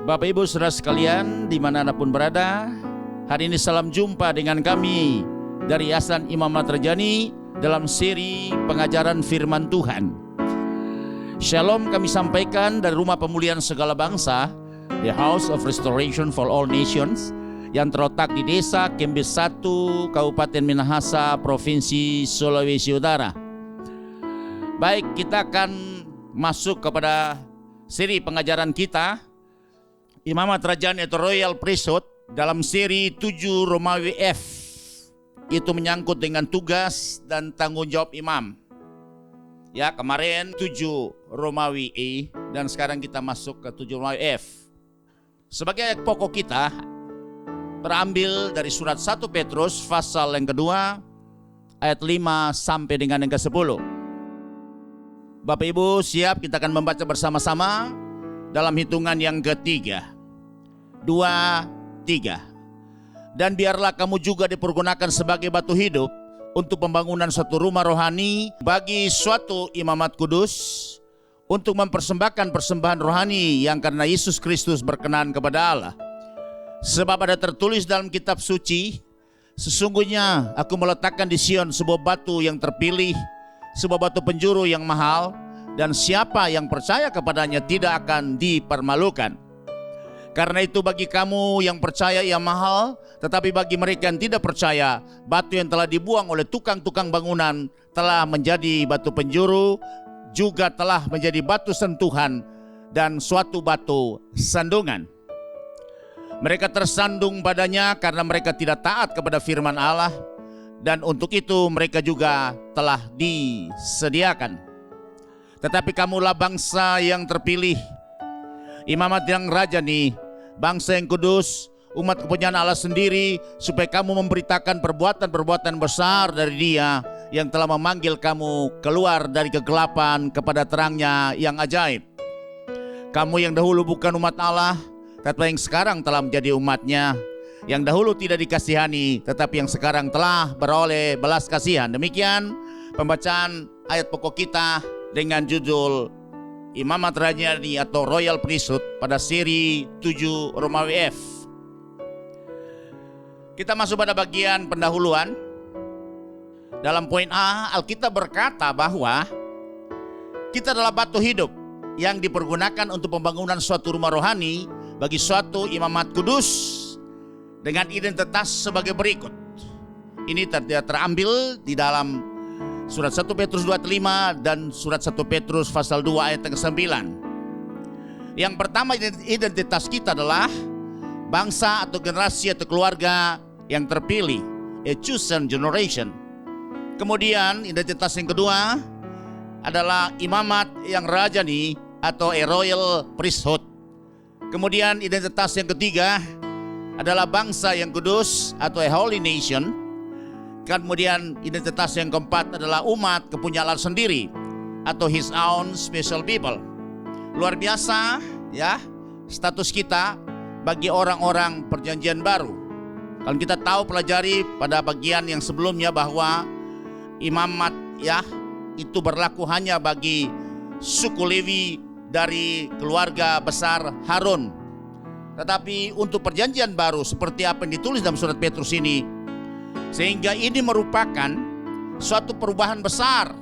Bapak Ibu saudara sekalian dimanapun berada, hari ini salam jumpa dengan kami dari Yayasan Imam Ahmad Rajani dalam seri pengajaran firman Tuhan. Shalom kami sampaikan dari Rumah Pemulihan Segala Bangsa, The House of Restoration for All Nations, yang terletak di Desa Kembes 1, Kabupaten Minahasa, Provinsi Sulawesi Utara. Baik, kita akan masuk kepada seri pengajaran kita, Imamat Rajani atau Royal Priesthood, dalam seri 7 Romawi F. Itu menyangkut dengan tugas dan tanggung jawab imam. Ya, kemarin 7 Romawi E dan sekarang kita masuk ke 7 Romawi F. Sebagai ayat pokok kita terambil dari surat 1 Petrus pasal yang kedua ayat 5 sampai dengan yang ke-10. Bapak Ibu siap, kita akan membaca bersama-sama dalam hitungan yang ketiga. 2, 3. Dan biarlah kamu juga dipergunakan sebagai batu hidup untuk pembangunan suatu rumah rohani bagi suatu imamat kudus, untuk mempersembahkan persembahan rohani yang karena Yesus Kristus berkenan kepada Allah. Sebab ada tertulis dalam kitab suci, sesungguhnya aku meletakkan di Sion sebuah batu yang terpilih, sebuah batu penjuru yang mahal, dan siapa yang percaya kepadanya tidak akan dipermalukan. Karena itu bagi kamu yang percaya ia mahal, tetapi bagi mereka yang tidak percaya, batu yang telah dibuang oleh tukang-tukang bangunan telah menjadi batu penjuru, juga telah menjadi batu sentuhan dan suatu batu sandungan. Mereka tersandung padanya karena mereka tidak taat kepada firman Allah, dan untuk itu mereka juga telah disediakan. Tetapi kamulah bangsa yang terpilih, imamat yang rajani, bangsa yang kudus, umat kepunyaan Allah sendiri, supaya kamu memberitakan perbuatan-perbuatan besar dari Dia yang telah memanggil kamu keluar dari kegelapan kepada terangnya yang ajaib. Kamu yang dahulu bukan umat Allah, tetapi yang sekarang telah menjadi umatnya, yang dahulu tidak dikasihani, tetapi yang sekarang telah beroleh belas kasihan. Demikian pembacaan ayat pokok kita dengan judul Imamat Rajani atau Royal Priesthood pada seri 7 Romawi F. Kita masuk pada bagian pendahuluan. Dalam poin A, Alkitab berkata bahwa kita adalah batu hidup yang dipergunakan untuk pembangunan suatu rumah rohani bagi suatu imamat kudus dengan identitas sebagai berikut. Ini terambil di dalam surat 1 Petrus 2:5 dan surat 1 Petrus pasal 2 ayat ke-9. Yang pertama, identitas kita adalah bangsa atau generasi atau keluarga yang terpilih, a chosen generation. Kemudian identitas yang kedua adalah imamat yang rajani atau a royal priesthood. Kemudian identitas yang ketiga adalah bangsa yang kudus atau a holy nation. Kemudian identitas yang keempat adalah umat kepunyaan Allah sendiri atau His own special people. Luar biasa ya status kita bagi orang-orang perjanjian baru. Kalau kita tahu pelajari pada bagian yang sebelumnya bahwa imamat ya itu berlaku hanya bagi suku Lewi dari keluarga besar Harun. Tetapi untuk perjanjian baru seperti apa yang ditulis dalam surat Petrus ini, sehingga ini merupakan suatu perubahan besar.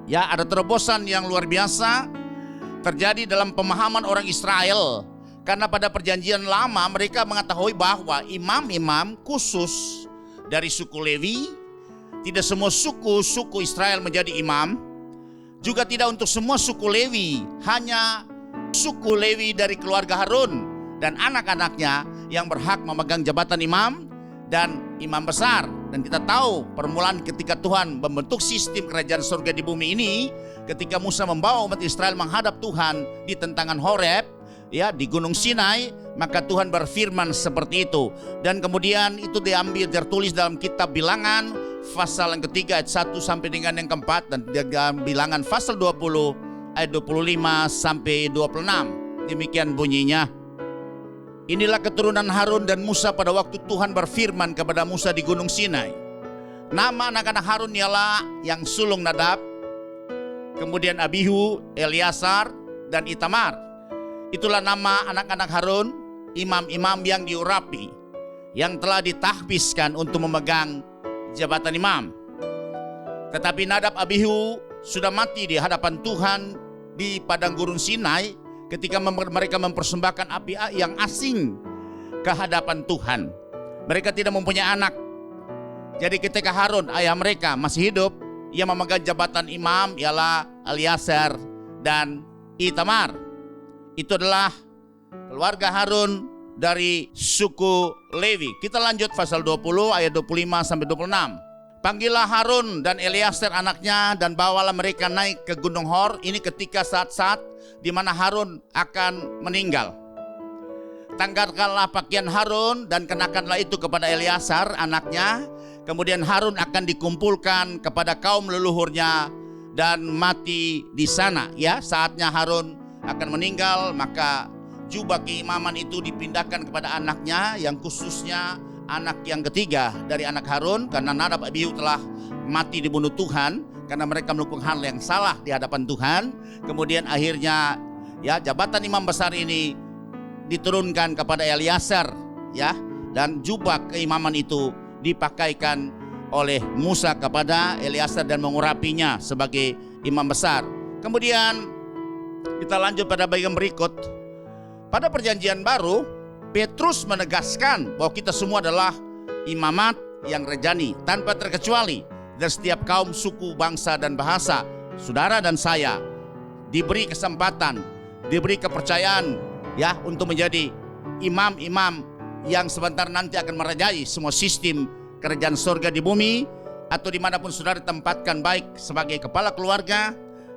Ya, ada terobosan yang luar biasa terjadi dalam pemahaman orang Israel. Karena pada perjanjian lama mereka mengetahui bahwa imam-imam khusus dari suku Lewi, tidak semua suku Israel menjadi imam. Juga tidak untuk semua suku Lewi, hanya suku Lewi dari keluarga Harun dan anak-anaknya yang berhak memegang jabatan imam dan imam besar. Dan kita tahu permulaan ketika Tuhan membentuk sistem kerajaan surga di bumi ini, ketika Musa membawa umat Israel menghadap Tuhan di tentangan Horeb, ya di Gunung Sinai, maka Tuhan berfirman seperti itu. Dan kemudian itu diambil tertulis dalam kitab Bilangan pasal yang ketiga ayat 1 sampai dengan yang keempat, dan dalam Bilangan pasal 20 ayat 25 sampai 26. Demikian bunyinya. Inilah keturunan Harun dan Musa pada waktu Tuhan berfirman kepada Musa di Gunung Sinai. Nama anak-anak Harun ialah yang sulung Nadab, kemudian Abihu, Eleazar, dan Itamar. Itulah nama anak-anak Harun, imam-imam yang diurapi, yang telah ditahbiskan untuk memegang jabatan imam. Tetapi Nadab Abihu sudah mati di hadapan Tuhan di padang gurun Sinai ketika mereka mempersembahkan api yang asing ke hadapan Tuhan. Mereka tidak mempunyai anak. Jadi ketika Harun ayah mereka masih hidup, ia memegang jabatan imam ialah Eleazar dan Itamar. Itu adalah keluarga Harun dari suku Lewi. Kita lanjut pasal 20 ayat 25 sampai 26. Panggillah Harun dan Eleazar anaknya dan bawalah mereka naik ke Gunung Hor. Ini ketika saat-saat di mana Harun akan meninggal. Tanggalkanlah pakaian Harun dan kenakanlah itu kepada Eleazar anaknya. Kemudian Harun akan dikumpulkan kepada kaum leluhurnya dan mati di sana. Ya, saatnya Harun akan meninggal, maka jubah keimaman itu dipindahkan kepada anaknya, yang khususnya anak yang ketiga dari anak Harun, karena Nadab Abihu telah mati dibunuh Tuhan karena mereka melakukan hal yang salah di hadapan Tuhan. Kemudian akhirnya ya jabatan imam besar ini diturunkan kepada Eleazar, ya, dan jubah keimaman itu dipakaikan oleh Musa kepada Eleazar dan mengurapinya sebagai imam besar. Kemudian kita lanjut pada bagian berikut. Pada perjanjian baru, Petrus menegaskan bahwa kita semua adalah imamat yang rejani tanpa terkecuali dari setiap kaum, suku, bangsa, dan bahasa. Saudara dan saya diberi kesempatan, diberi kepercayaan ya untuk menjadi imam-imam yang sebentar nanti akan merajai semua sistem kerajaan surga di bumi, atau dimanapun saudara ditempatkan, baik sebagai kepala keluarga,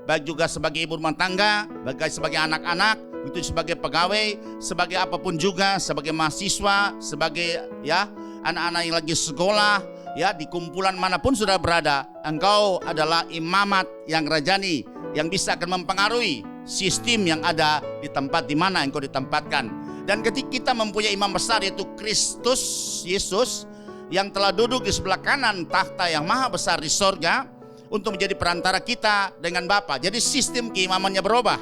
baik juga sebagai ibu rumah tangga, baik sebagai anak-anak, itu sebagai pegawai, sebagai apapun juga, sebagai mahasiswa, sebagai ya anak-anak yang lagi sekolah, ya di kumpulan manapun sudah berada, engkau adalah imamat yang rajani yang bisa akan mempengaruhi sistem yang ada di tempat di mana engkau ditempatkan. Dan ketika kita mempunyai imam besar yaitu Kristus Yesus yang telah duduk di sebelah kanan tahta yang maha besar di sorga untuk menjadi perantara kita dengan Bapa. Jadi sistem keimamannya berubah.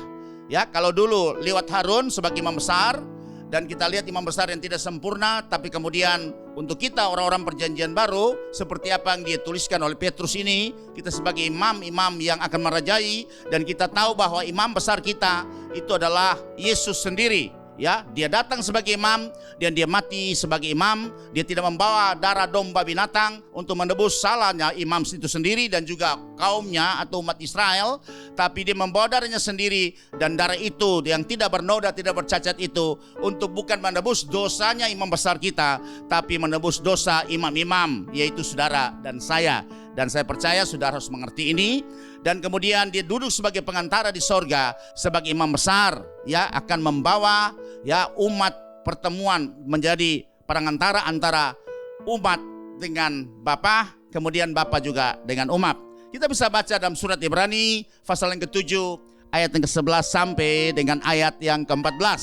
Ya, kalau dulu lewat Harun sebagai imam besar, dan kita lihat imam besar yang tidak sempurna, tapi kemudian untuk kita orang-orang perjanjian baru, seperti apa yang dituliskan oleh Petrus ini, kita sebagai imam-imam yang akan merajai, dan kita tahu bahwa imam besar kita itu adalah Yesus sendiri. Ya, dia datang sebagai imam dan dia mati sebagai imam. Dia tidak membawa darah domba binatang untuk menebus salahnya imam itu sendiri dan juga kaumnya atau umat Israel, tapi dia membawa darahnya sendiri, dan darah itu yang tidak bernoda, tidak bercacat itu untuk bukan menebus dosanya imam besar kita, tapi menebus dosa imam-imam, yaitu saudara dan saya. Dan saya percaya saudara harus mengerti ini. Dan kemudian dia duduk sebagai pengantara di sorga sebagai imam besar, ya, akan membawa ya umat pertemuan menjadi perantara antara umat dengan Bapa, kemudian Bapa juga dengan umat. Kita bisa baca dalam surat Ibrani pasal yang ke-7 ayat yang ke-11 sampai dengan ayat yang ke-14.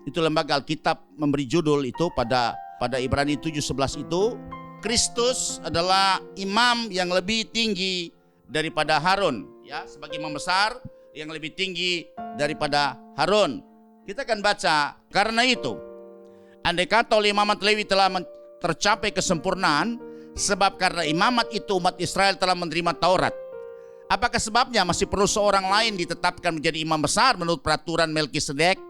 Itu lembaga Alkitab memberi judul itu pada Ibrani 7:11 itu, Kristus adalah imam yang lebih tinggi daripada Harun, ya, sebagai imam besar yang lebih tinggi daripada Harun. Kita akan baca, karena itu andai kata oleh imamat Lewi telah tercapai kesempurnaan, sebab karena imamat itu umat Israel telah menerima Taurat, apakah sebabnya masih perlu seorang lain ditetapkan menjadi imam besar menurut peraturan Melkisedek,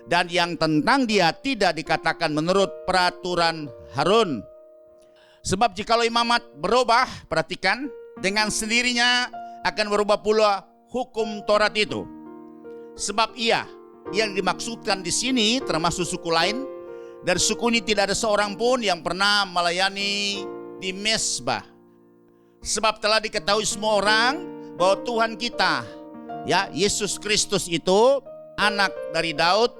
dan yang tentang dia tidak dikatakan menurut peraturan Harun? Sebab jikalau imamat berubah, perhatikan, dengan sendirinya akan berubah pula hukum Taurat itu. Sebab ia yang dimaksudkan di sini termasuk suku lain. Dari suku ini tidak ada seorang pun yang pernah melayani di mezbah. Sebab telah diketahui semua orang bahwa Tuhan kita, ya, Yesus Kristus itu anak dari Daud,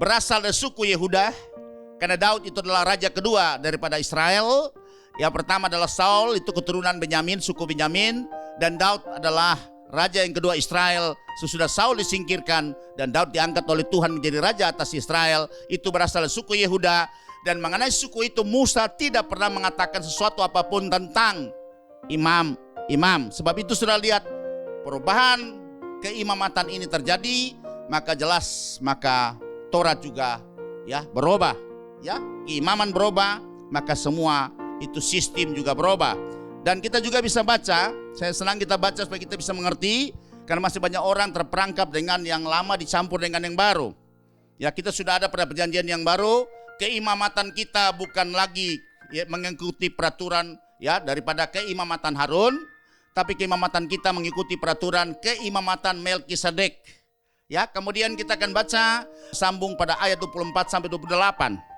berasal dari suku Yehuda. Karena Daud itu adalah raja kedua daripada Israel. Yang pertama adalah Saul, itu keturunan Benyamin, suku Benyamin. Dan Daud adalah raja yang kedua Israel sesudah Saul disingkirkan dan Daud diangkat oleh Tuhan menjadi raja atas Israel. Itu berasal dari suku Yehuda. Dan mengenai suku itu Musa tidak pernah mengatakan sesuatu apapun tentang imam. Sebab itu sudah lihat perubahan keimamatan ini terjadi maka jelas maka Taurat juga ya berubah, ya keimaman berubah, maka semua itu sistem juga berubah. Dan kita juga bisa baca, saya senang kita baca supaya kita bisa mengerti, karena masih banyak orang terperangkap dengan yang lama dicampur dengan yang baru. Ya, kita sudah ada pada perjanjian yang baru, keimamatan kita bukan lagi ya, mengikuti peraturan ya daripada keimamatan Harun, tapi keimamatan kita mengikuti peraturan keimamatan Melkisedek. Ya, kemudian kita akan baca sambung pada ayat 24 sampai 28.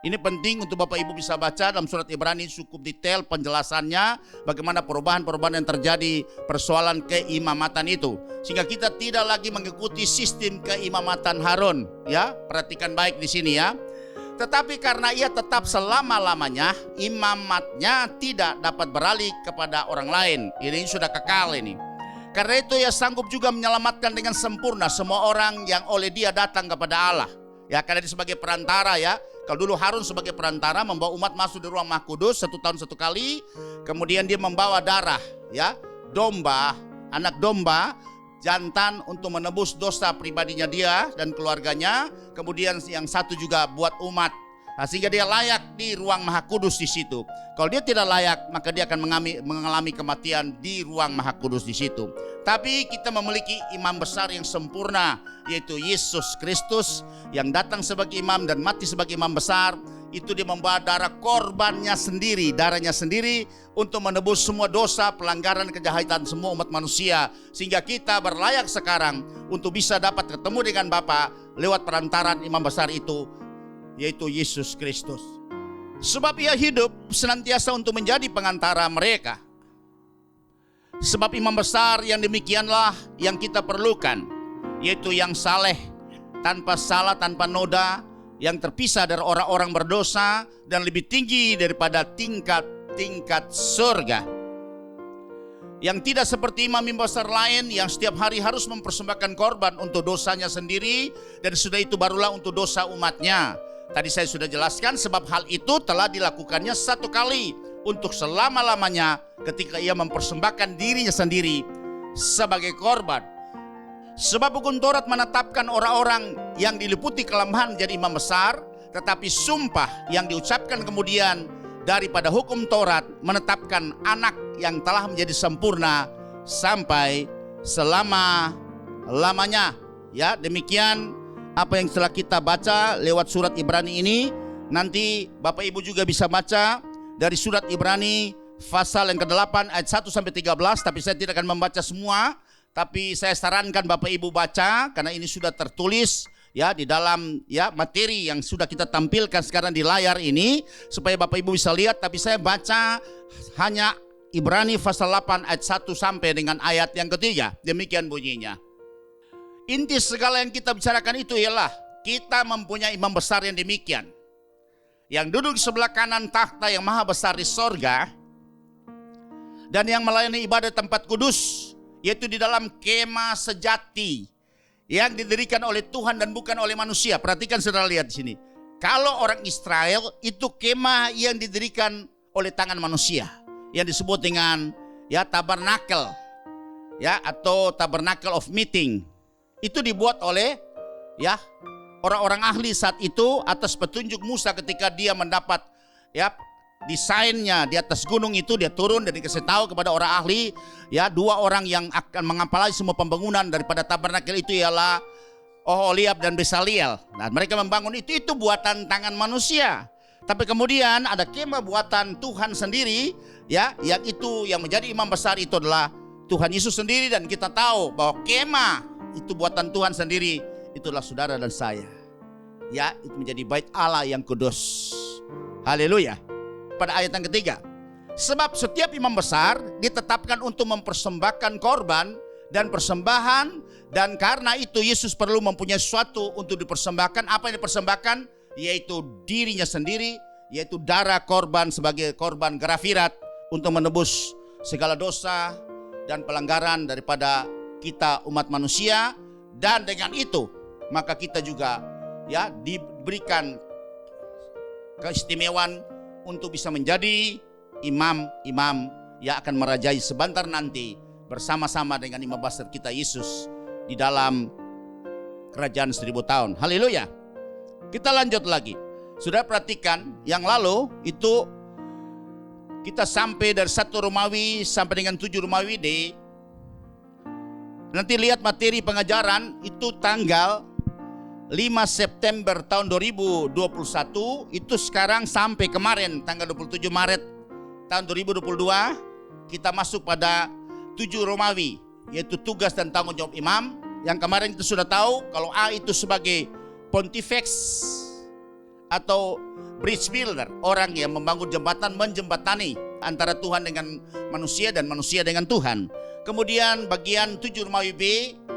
Ini penting untuk Bapak Ibu bisa baca dalam surat Ibrani, cukup detail penjelasannya bagaimana perubahan-perubahan yang terjadi persoalan keimamatan itu. Sehingga kita tidak lagi mengikuti sistem keimamatan Harun, ya. Perhatikan baik di sini ya. Tetapi karena ia tetap selama-lamanya, imamatnya tidak dapat beralih kepada orang lain. Ini sudah kekal ini. Karena itu ia sanggup juga menyelamatkan dengan sempurna semua orang yang oleh dia datang kepada Allah. Ya, karena dia sebagai perantara ya. Kalau dulu Harun sebagai perantara membawa umat masuk di ruang Maha Kudus 1 tahun 1 kali. Kemudian dia membawa darah ya, domba, anak domba jantan untuk menebus dosa pribadinya dia dan keluarganya. Kemudian yang satu juga buat umat. Nah, sehingga dia layak di ruang Maha Kudus di situ. Kalau dia tidak layak, maka dia akan mengalami kematian di ruang Maha Kudus di situ. Tapi kita memiliki imam besar yang sempurna, yaitu Yesus Kristus yang datang sebagai imam dan mati sebagai imam besar. Itu dia membawa darah korbannya sendiri, darahnya sendiri untuk menebus semua dosa, pelanggaran, kejahatan semua umat manusia. Sehingga kita berlayak sekarang untuk bisa dapat ketemu dengan Bapa lewat perantaran imam besar itu, yaitu Yesus Kristus. Sebab ia hidup senantiasa untuk menjadi pengantara mereka. Sebab imam besar yang demikianlah yang kita perlukan, yaitu yang saleh, tanpa salah, tanpa noda, yang terpisah dari orang-orang berdosa dan lebih tinggi daripada tingkat-tingkat surga. Yang tidak seperti imam besar lain yang setiap hari harus mempersembahkan korban untuk dosanya sendiri, dan sudah itu barulah untuk dosa umatnya. Tadi saya sudah jelaskan sebab hal itu telah dilakukannya 1 kali untuk selama-lamanya ketika ia mempersembahkan dirinya sendiri sebagai korban. Sebab hukum Taurat menetapkan orang-orang yang diliputi kelemahan menjadi imam besar, tetapi sumpah yang diucapkan kemudian daripada hukum Taurat menetapkan anak yang telah menjadi sempurna sampai selama-lamanya. Ya, demikian apa yang telah kita baca lewat surat Ibrani ini. Nanti Bapak Ibu juga bisa baca dari surat Ibrani pasal yang ke-8 ayat 1 sampai 13, tapi saya tidak akan membaca semua, tapi saya sarankan Bapak Ibu baca karena ini sudah tertulis ya di dalam ya materi yang sudah kita tampilkan sekarang di layar ini supaya Bapak Ibu bisa lihat. Tapi saya baca hanya Ibrani pasal 8 ayat 1 sampai dengan ayat yang ketiga. Demikian bunyinya. Inti segala yang kita bicarakan itu ialah kita mempunyai imam besar yang demikian, yang duduk di sebelah kanan takhta yang maha besar di sorga, dan yang melayani ibadah tempat kudus, yaitu di dalam kemah sejati yang didirikan oleh Tuhan dan bukan oleh manusia. Perhatikan saudara, lihat di sini. Kalau orang Israel itu kemah yang didirikan oleh tangan manusia, yang disebut dengan ya tabernakel, ya atau tabernacle of meeting. Itu dibuat oleh ya orang-orang ahli saat itu atas petunjuk Musa ketika dia mendapat ya desainnya di atas gunung itu. Dia turun dan dikasih tahu kepada orang ahli ya 2 orang yang akan mengepalai semua pembangunan daripada tabernakel itu ialah Oholiab dan Besaliel. Nah, mereka membangun itu buatan tangan manusia. Tapi kemudian ada kemah buatan Tuhan sendiri ya, yang itu yang menjadi imam besar itu adalah Tuhan Yesus sendiri. Dan kita tahu bahwa kemah itu buatan Tuhan sendiri, itulah saudara dan saya. Ya, itu menjadi bait Allah yang kudus. Haleluya. Pada ayat yang ketiga, sebab setiap imam besar ditetapkan untuk mempersembahkan korban dan persembahan, dan karena itu Yesus perlu mempunyai sesuatu untuk dipersembahkan. Apa yang dipersembahkan? Yaitu dirinya sendiri, yaitu darah korban sebagai korban grafirat untuk menebus segala dosa dan pelanggaran daripada kita umat manusia. Dan dengan itu maka kita juga ya diberikan keistimewaan untuk bisa menjadi imam-imam yang akan merajai sebentar nanti bersama-sama dengan imam besar kita Yesus di dalam kerajaan 1000 tahun. Haleluya. Kita lanjut lagi. Sudah perhatikan yang lalu itu kita sampai dari 1 Romawi sampai dengan 7 Romawi D. Nanti lihat materi pengajaran itu tanggal 5 September tahun 2021. Itu sekarang sampai kemarin tanggal 27 Maret tahun 2022. Kita masuk pada 7 Romawi, yaitu tugas dan tanggung jawab imam. Yang kemarin kita sudah tahu kalau A itu sebagai pontifex atau bridge builder, orang yang membangun jembatan, menjembatani antara Tuhan dengan manusia dan manusia dengan Tuhan. Kemudian bagian 7 Romawi B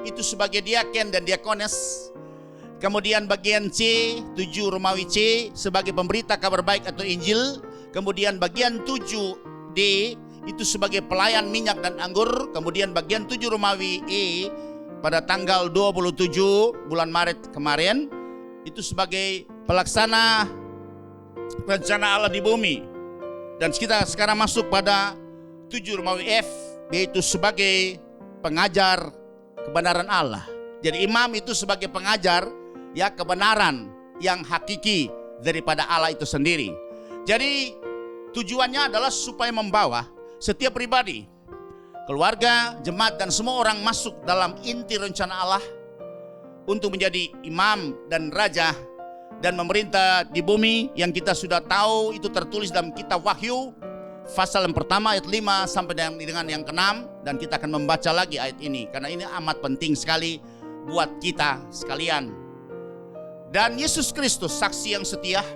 itu sebagai diaken dan diakones. Kemudian bagian C, 7 Romawi C sebagai pemberita kabar baik atau Injil. Kemudian bagian 7 D itu sebagai pelayan minyak dan anggur. Kemudian bagian 7 Romawi E pada tanggal 27 bulan Maret kemarin itu sebagai pelaksana rencana Allah di bumi. Dan kita sekarang masuk pada 7 Romawi F, yaitu sebagai pengajar kebenaran Allah. Jadi imam itu sebagai pengajar ya kebenaran yang hakiki daripada Allah itu sendiri. Jadi tujuannya adalah supaya membawa setiap pribadi, keluarga, jemaat dan semua orang masuk dalam inti rencana Allah untuk menjadi imam dan raja dan memerintah di bumi yang kita sudah tahu itu tertulis dalam kitab Wahyu pasal yang pertama ayat 5 sampai dengan yang ke-6, dan kita akan membaca lagi ayat ini karena ini amat penting sekali buat kita sekalian. Dan Yesus Kristus saksi yang setia,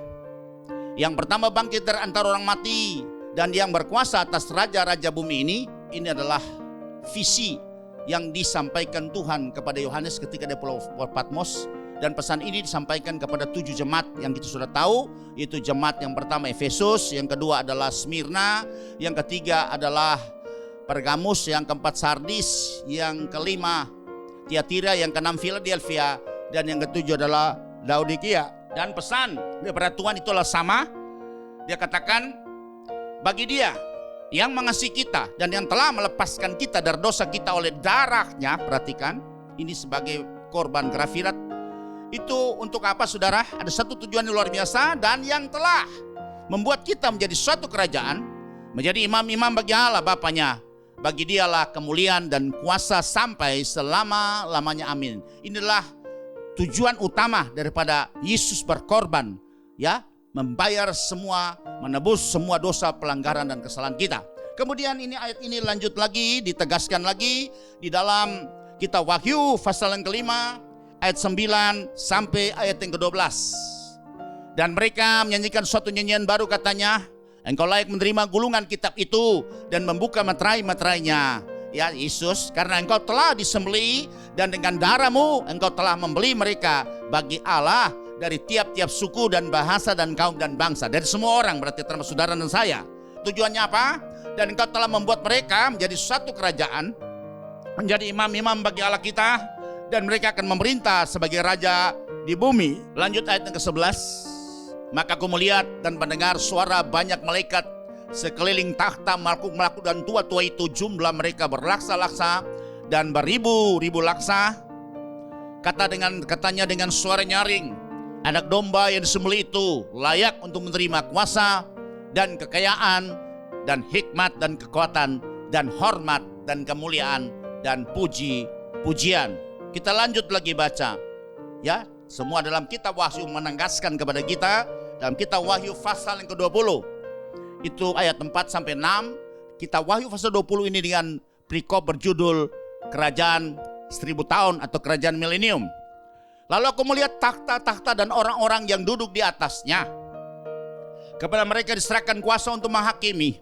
yang pertama bangkit dari antara orang mati dan yang berkuasa atas raja-raja bumi ini adalah visi yang disampaikan Tuhan kepada Yohanes ketika di Pulau Patmos. Dan pesan ini disampaikan kepada 7 jemaat yang kita sudah tahu, yaitu jemaat yang pertama Efesus, yang kedua adalah Smyrna, yang ketiga adalah Pergamus, yang keempat Sardis, yang kelima Tiatira, yang keenam Philadelphia, dan yang ketujuh adalah Laodikia. Dan pesan daripada Tuhan itulah sama. Dia katakan, bagi Dia yang mengasihi kita dan yang telah melepaskan kita dari dosa kita oleh darahnya, perhatikan, ini sebagai korban grafirat. Itu untuk apa saudara? Ada satu tujuan yang luar biasa, dan yang telah membuat kita menjadi suatu kerajaan, menjadi imam-imam bagi Allah Bapanya. Bagi Dialah kemuliaan dan kuasa sampai selama-lamanya, amin. Inilah tujuan utama daripada Yesus berkorban, ya, membayar semua, menebus semua dosa, pelanggaran dan kesalahan kita. Kemudian ini ayat ini lanjut lagi, ditegaskan lagi di dalam kitab Wahyu pasal yang kelima ayat 9 sampai ayat yang ke-12. Dan mereka menyanyikan suatu nyanyian baru, katanya, engkau layak menerima gulungan kitab itu dan membuka materai-materainya, ya Yesus, karena engkau telah disembelih dan dengan darahmu engkau telah membeli mereka bagi Allah dari tiap-tiap suku dan bahasa dan kaum dan bangsa, dari semua orang, berarti termasuk saudara dan saya. Tujuannya apa? Dan engkau telah membuat mereka menjadi suatu kerajaan, menjadi imam-imam bagi Allah kita, dan mereka akan memerintah sebagai raja di bumi. Lanjut ayat yang ke-11. Maka aku melihat dan mendengar suara banyak malaikat sekeliling takhta, malakut-malakut dan tua-tua itu, jumlah mereka berlaksa-laksa dan beribu-ribu laksa. Katanya dengan suara nyaring, anak domba yang disembelih itu layak untuk menerima kuasa dan kekayaan dan hikmat dan kekuatan dan hormat dan kemuliaan dan puji-pujian. Kita lanjut lagi baca, ya, semua dalam kitab Wahyu menegaskan kepada kita dalam kitab Wahyu pasal yang ke-20 itu ayat 4 sampai 6. Kitab Wahyu pasal 20 ini dengan perikop berjudul kerajaan 1000 tahun atau kerajaan milenium. Lalu aku melihat takhta-takhta dan orang-orang yang duduk di atasnya. Kepada mereka diserahkan kuasa untuk menghakimi.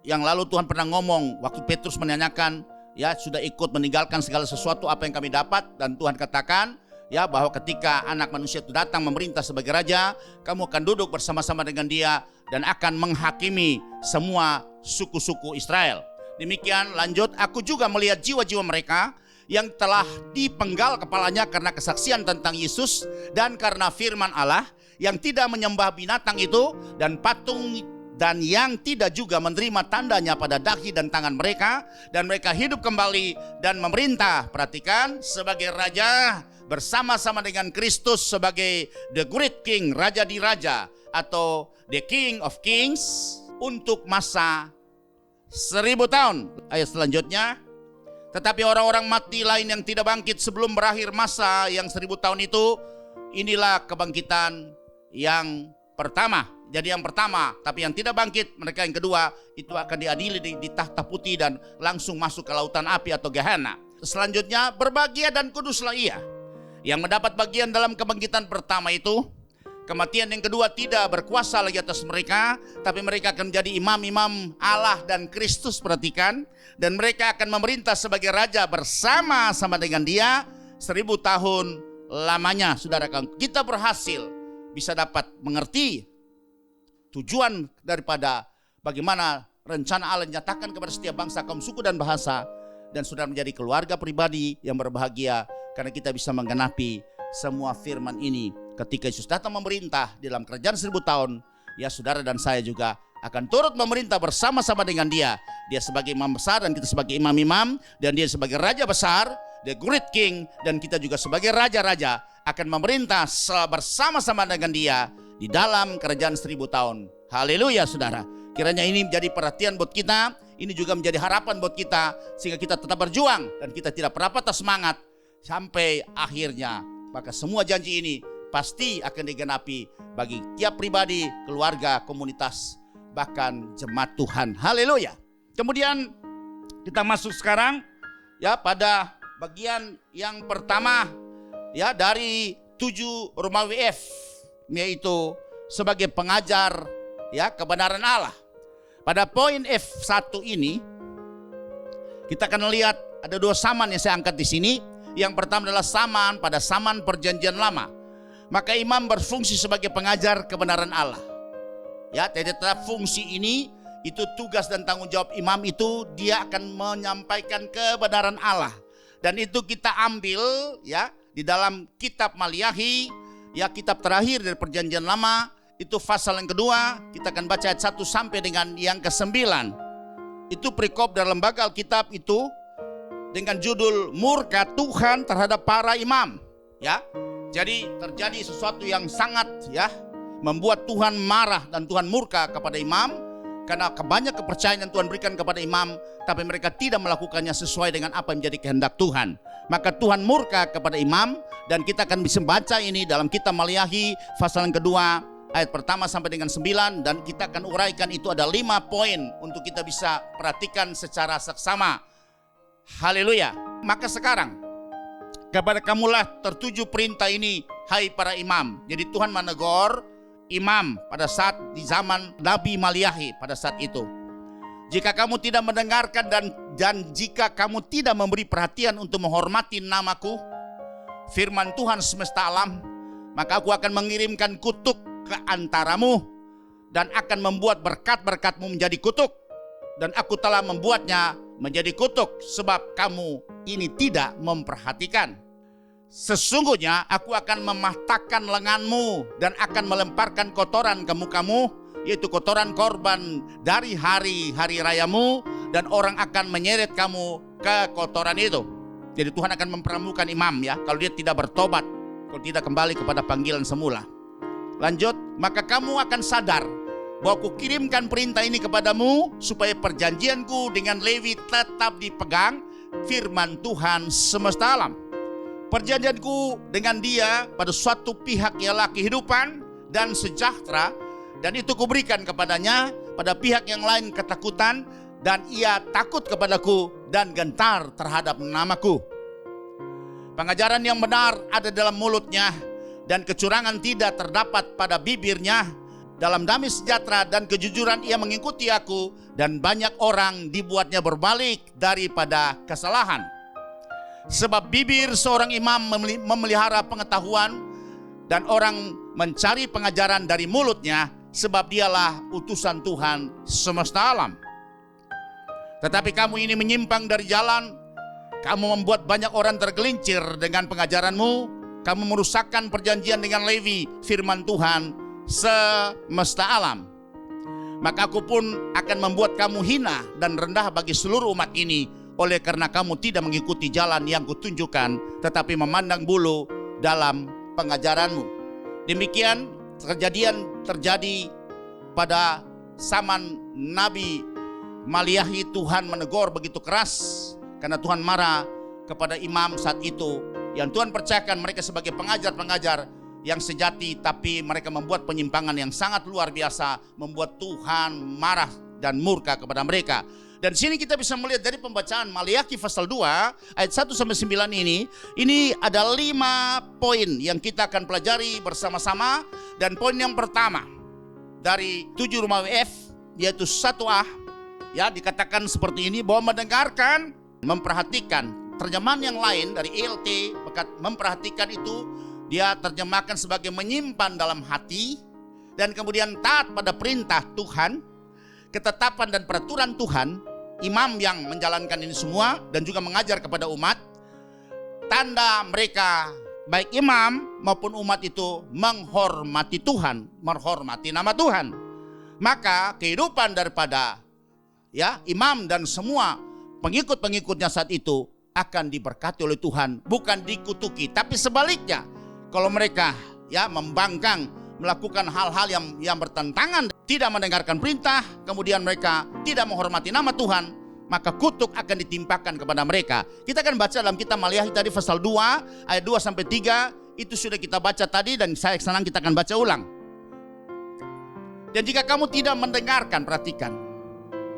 Yang lalu Tuhan pernah ngomong waktu Petrus menanyakan, ya, sudah ikut meninggalkan segala sesuatu apa yang kami dapat, dan Tuhan katakan, ya, bahwa ketika anak manusia itu datang memerintah sebagai raja, kamu akan duduk bersama-sama dengan Dia dan akan menghakimi semua suku-suku Israel. Demikian lanjut, aku juga melihat jiwa-jiwa mereka yang telah dipenggal kepalanya karena kesaksian tentang Yesus dan karena firman Allah, yang tidak menyembah binatang itu dan patung dan yang tidak juga menerima tandanya pada dahi dan tangan mereka, dan mereka hidup kembali dan memerintah, perhatikan, sebagai raja bersama-sama dengan Kristus sebagai the great king, raja di raja, atau the king of kings, untuk masa 1000 tahun. Ayat selanjutnya, tetapi orang-orang mati lain yang tidak bangkit sebelum berakhir masa yang 1000 tahun itu, inilah kebangkitan yang pertama. Jadi yang pertama, tapi yang tidak bangkit, mereka yang kedua, itu akan diadili di tahta putih dan langsung masuk ke lautan api atau Gehenna. Selanjutnya, berbahagia dan kuduslah ia yang mendapat bagian dalam kebangkitan pertama itu. Kematian yang kedua tidak berkuasa lagi atas mereka, tapi mereka akan menjadi imam-imam Allah dan Kristus, perhatikan. Dan mereka akan memerintah sebagai raja bersama-sama dengan dia 1000 tahun lamanya. Saudara, kita berhasil bisa dapat mengerti tujuan daripada bagaimana rencana Allah nyatakan kepada setiap bangsa, kaum, suku, dan bahasa. Dan sudah menjadi keluarga pribadi yang berbahagia karena kita bisa menggenapi semua firman ini. Ketika Yesus datang memerintah dalam kerajaan 1000 tahun, ya saudara dan saya juga akan turut memerintah bersama-sama dengan dia. Dia sebagai imam besar dan kita sebagai imam-imam, dan dia sebagai raja besar, the great king, dan kita juga sebagai raja-raja akan memerintah bersama-sama dengan dia di dalam kerajaan 1000 tahun. Haleluya, saudara. Kiranya ini menjadi perhatian buat kita, ini juga menjadi harapan buat kita, sehingga kita tetap berjuang dan kita tidak pernah patah semangat sampai akhirnya. Maka semua janji ini pasti akan digenapi bagi tiap pribadi, keluarga, komunitas, bahkan jemaat Tuhan. Haleluya. Kemudian kita masuk sekarang ya pada bagian yang pertama ya dari 7 Romawi F, yaitu sebagai pengajar ya kebenaran Allah. Pada poin F1 ini kita akan lihat ada 2 saman yang saya angkat di sini. Yang pertama adalah saman pada saman perjanjian lama. Maka imam berfungsi sebagai pengajar kebenaran Allah. Ya, tetap fungsi ini itu tugas dan tanggung jawab imam itu, dia akan menyampaikan kebenaran Allah. Dan itu kita ambil ya di dalam kitab Maliahi, ya kitab terakhir dari perjanjian lama, itu pasal yang kedua, kita akan baca ayat 1 sampai dengan yang ke-9. Itu perikop dari lembaga Alkitab itu dengan judul murka Tuhan terhadap para imam, ya. Jadi terjadi sesuatu yang sangat ya membuat Tuhan marah dan Tuhan murka kepada imam, karena banyak kepercayaan yang Tuhan berikan kepada imam, tapi mereka tidak melakukannya sesuai dengan apa yang menjadi kehendak Tuhan. Maka Tuhan murka kepada imam, dan kita akan bisa baca ini dalam kitab Maliahi pasal yang kedua ayat pertama sampai dengan 9, dan kita akan uraikan itu ada 5 poin untuk kita bisa perhatikan secara seksama. Haleluya. Maka sekarang kepada kamulah tertuju perintah ini, hai para imam. Jadi Tuhan menegur imam pada saat di zaman Nabi Maliahi pada saat itu. Jika kamu tidak mendengarkan dan jika kamu tidak memberi perhatian untuk menghormati namaku, firman Tuhan semesta alam, maka aku akan mengirimkan kutuk ke antaramu dan akan membuat berkat-berkatmu menjadi kutuk. Dan aku telah membuatnya menjadi kutuk sebab kamu ini tidak memperhatikan. Sesungguhnya aku akan mematahkan lenganmu dan akan melemparkan kotoran ke mukamu, yaitu kotoran korban dari hari-hari rayamu, dan orang akan menyeret kamu ke kotoran itu. Jadi Tuhan akan mempermalukan imam ya, kalau dia tidak bertobat, kalau tidak kembali kepada panggilan semula. Lanjut, maka kamu akan sadar bahwa aku kirimkan perintah ini kepadamu supaya perjanjianku dengan Lewi tetap dipegang, firman Tuhan semesta alam. Perjanjianku dengan dia pada suatu pihak ialah kehidupan dan sejahtera, dan itu kuberikan kepadanya, pada pihak yang lain ketakutan, dan ia takut kepadaku dan gentar terhadap namaku. Pengajaran yang benar ada dalam mulutnya, dan kecurangan tidak terdapat pada bibirnya. Dalam damai sejahtera dan kejujuran ia mengikuti aku, dan banyak orang dibuatnya berbalik daripada kesalahan. Sebab bibir seorang imam memelihara pengetahuan, dan orang mencari pengajaran dari mulutnya, sebab dialah utusan Tuhan semesta alam. Tetapi kamu ini menyimpang dari jalan, kamu membuat banyak orang tergelincir dengan pengajaranmu, kamu merusakkan perjanjian dengan Lewi, firman Tuhan semesta alam. maka aku pun akan membuat kamu hina dan rendah bagi seluruh umat ini, oleh karena kamu tidak mengikuti jalan yang kutunjukkan, tetapi memandang bulu dalam pengajaranmu. Demikian kejadian terjadi pada zaman Nabi Maliahi. Tuhan menegur begitu keras karena Tuhan marah kepada imam saat itu, yang Tuhan percayakan mereka sebagai pengajar-pengajar yang sejati, tapi mereka membuat penyimpangan yang sangat luar biasa, membuat Tuhan marah dan murka kepada mereka. Dan di sini kita bisa melihat dari pembacaan Maliaki pasal 2 ayat 1 sampai 9 ini ada 5 poin yang kita akan pelajari bersama-sama. Dan poin yang pertama dari 7 rumah WF yaitu 1A, ya, dikatakan seperti ini, bahwa mendengarkan, memperhatikan. Terjemahan yang lain dari ELT memperhatikan itu dia terjemahkan sebagai menyimpan dalam hati, dan kemudian taat pada perintah Tuhan, ketetapan dan peraturan Tuhan. Imam yang menjalankan ini semua dan juga mengajar kepada umat. Tanda mereka, baik imam maupun umat itu, menghormati Tuhan, menghormati nama Tuhan. Maka kehidupan daripada imam dan semua pengikut-pengikutnya saat itu akan diberkati oleh Tuhan, bukan dikutuki. Tapi sebaliknya, kalau mereka membangkang, melakukan hal-hal yang bertentangan, tidak mendengarkan perintah, kemudian mereka tidak menghormati nama Tuhan, maka kutuk akan ditimpakan kepada mereka. Kita akan baca dalam kitab Maliaki tadi pasal 2 ayat 2 sampai 3. Itu sudah kita baca tadi dan saya senang kita akan baca ulang. Dan jika kamu tidak mendengarkan, perhatikan.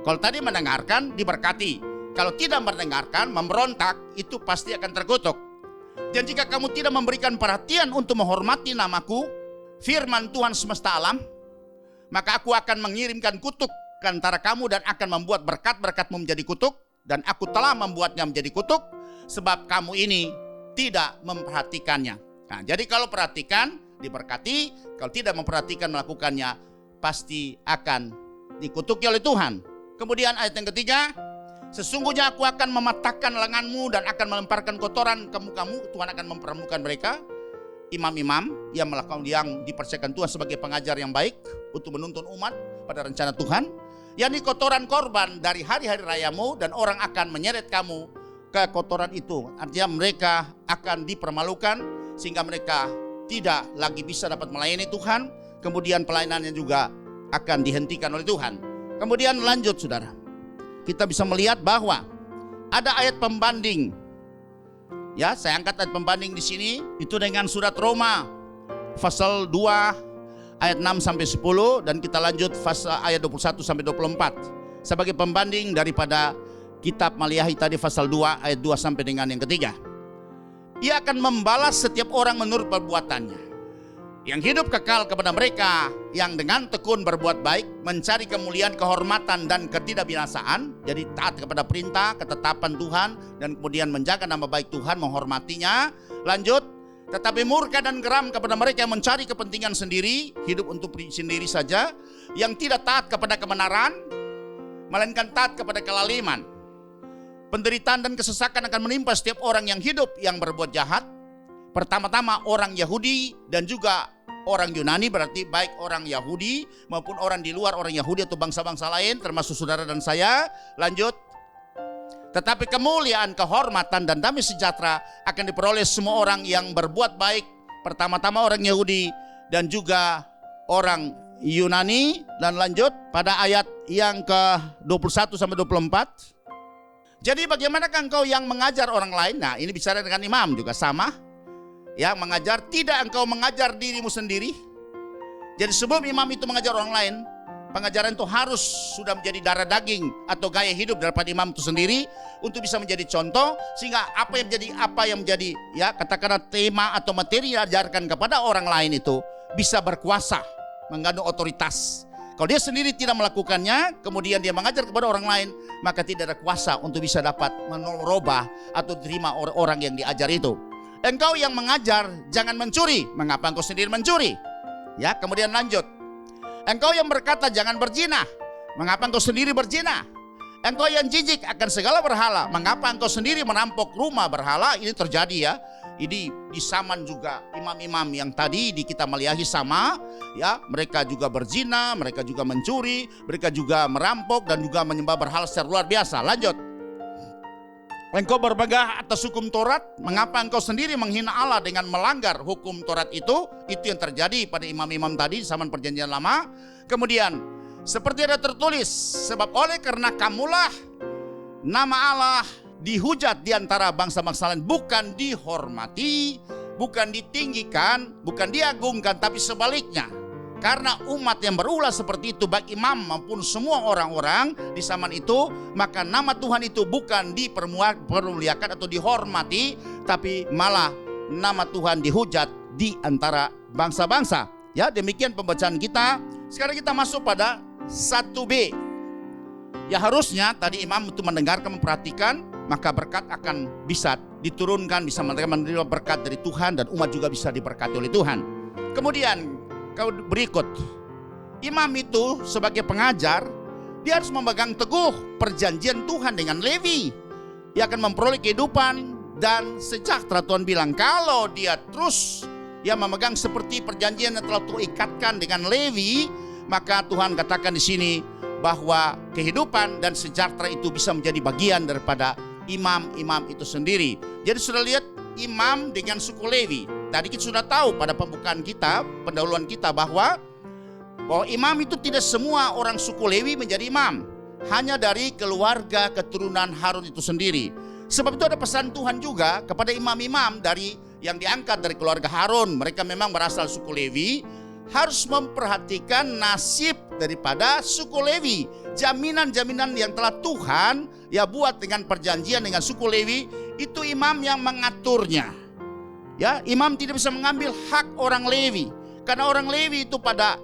Kalau tadi mendengarkan diberkati, kalau tidak mendengarkan, memberontak, itu pasti akan terkutuk. Dan jika kamu tidak memberikan perhatian untuk menghormati namaku, firman Tuhan semesta alam, maka aku akan mengirimkan kutuk ke antara kamu dan akan membuat berkat-berkatmu menjadi kutuk, dan aku telah membuatnya menjadi kutuk sebab kamu ini tidak memperhatikannya. Nah, jadi kalau perhatikan diberkati, kalau tidak memperhatikan melakukannya pasti akan dikutuki oleh Tuhan. Kemudian ayat yang ketiga, sesungguhnya aku akan mematahkan lenganmu dan akan melemparkan kotoran ke mukamu. Tuhan akan mempertemukan mereka, imam-imam yang melakukan, yang dipercayakan Tuhan sebagai pengajar yang baik untuk menuntun umat pada rencana Tuhan, yakni kotoran korban dari hari-hari rayamu, dan orang akan menyeret kamu ke kotoran itu. Artinya mereka akan dipermalukan sehingga mereka tidak lagi bisa dapat melayani Tuhan. Kemudian pelayanannya juga akan dihentikan oleh Tuhan. Kemudian lanjut saudara, kita bisa melihat bahwa ada ayat pembanding. Ya, saya angkat ayat pembanding di sini itu dengan surat Roma pasal 2 ayat 6 sampai 10, dan kita lanjut pasal ayat 21 sampai 24 sebagai pembanding daripada kitab Maliaki tadi pasal 2 ayat 2 sampai dengan yang ketiga. Ia akan membalas setiap orang menurut perbuatannya. Yang hidup kekal kepada mereka yang dengan tekun berbuat baik, mencari kemuliaan, kehormatan dan ketidakbinasaan. Jadi taat kepada perintah, ketetapan Tuhan, dan kemudian menjaga nama baik Tuhan, menghormatinya. Lanjut, tetapi murka dan geram kepada mereka yang mencari kepentingan sendiri, hidup untuk sendiri saja, yang tidak taat kepada kebenaran, melainkan taat kepada kelaliman. Penderitaan dan kesesakan akan menimpa setiap orang yang hidup yang berbuat jahat. Pertama-tama orang Yahudi dan juga orang Yunani, berarti baik orang Yahudi maupun orang di luar orang Yahudi atau bangsa-bangsa lain termasuk saudara dan saya. Lanjut, tetapi kemuliaan, kehormatan dan damai sejahtera akan diperoleh semua orang yang berbuat baik, pertama-tama orang Yahudi dan juga orang Yunani. Dan lanjut pada ayat yang ke-21 sampai 24. Jadi bagaimanakah engkau yang mengajar orang lain? Nah, ini bicara dengan imam juga sama. Yang mengajar, tidak engkau mengajar dirimu sendiri. Jadi sebelum imam itu mengajar orang lain, pengajaran itu harus sudah menjadi darah daging atau gaya hidup daripada imam itu sendiri, untuk bisa menjadi contoh, sehingga apa yang menjadi ya katakanlah tema atau materi yang diajarkan kepada orang lain itu bisa berkuasa, mengandung otoritas. Kalau dia sendiri tidak melakukannya, kemudian dia mengajar kepada orang lain, maka tidak ada kuasa untuk bisa dapat merubah atau terima orang yang diajar itu. Engkau yang mengajar jangan mencuri, mengapa engkau sendiri mencuri? Ya, kemudian lanjut. Engkau yang berkata jangan berzina, mengapa engkau sendiri berzina? Engkau yang jijik akan segala berhala, mengapa engkau sendiri merampok rumah berhala? Ini terjadi ya. Ini di zaman juga imam-imam yang tadi di kita melihat sama, ya, mereka juga berzina, mereka juga mencuri, mereka juga merampok dan juga menyembah berhala secara luar biasa. Lanjut. Engkau berpegang atas hukum Taurat, mengapa engkau sendiri menghina Allah dengan melanggar hukum Taurat itu? Itu yang terjadi pada imam-imam tadi di zaman perjanjian lama. Kemudian seperti ada tertulis, sebab oleh karena kamulah nama Allah dihujat di antara bangsa-bangsa lain, bukan dihormati, bukan ditinggikan, bukan diagungkan, tapi sebaliknya. Karena umat yang berulah seperti itu, baik imam maupun semua orang-orang di zaman itu, maka nama Tuhan itu bukan dipermuliakan atau dihormati, tapi malah nama Tuhan dihujat di antara bangsa-bangsa. Ya, demikian pembacaan kita. Sekarang kita masuk pada 1B. Ya, harusnya tadi imam itu mendengarkan, memperhatikan, maka berkat akan bisa diturunkan, bisa menerima berkat dari Tuhan, dan umat juga bisa diberkati oleh Tuhan. Kemudian berikut, imam itu sebagai pengajar, dia harus memegang teguh perjanjian Tuhan dengan Lewi. Dia akan memperoleh kehidupan dan sejahtera. Tuhan bilang kalau dia terus memegang seperti perjanjian yang telah Tuhan ikatkan dengan Lewi, maka Tuhan katakan di sini bahwa kehidupan dan sejahtera itu bisa menjadi bagian daripada imam-imam itu sendiri. Jadi sudah lihat imam dengan suku Lewi. Tadi kita sudah tahu pada pembukaan kita, pendahuluan kita, bahwa imam itu tidak semua orang suku Lewi menjadi imam, hanya dari keluarga keturunan Harun itu sendiri. Sebab itu ada pesan Tuhan juga kepada imam-imam dari yang diangkat dari keluarga Harun. Mereka memang berasal suku Lewi, harus memperhatikan nasib daripada suku Lewi. Jaminan-jaminan yang telah Tuhan buat dengan perjanjian dengan suku Lewi, itu imam yang mengaturnya. Ya, imam tidak bisa mengambil hak orang Lewi, karena orang Lewi itu pada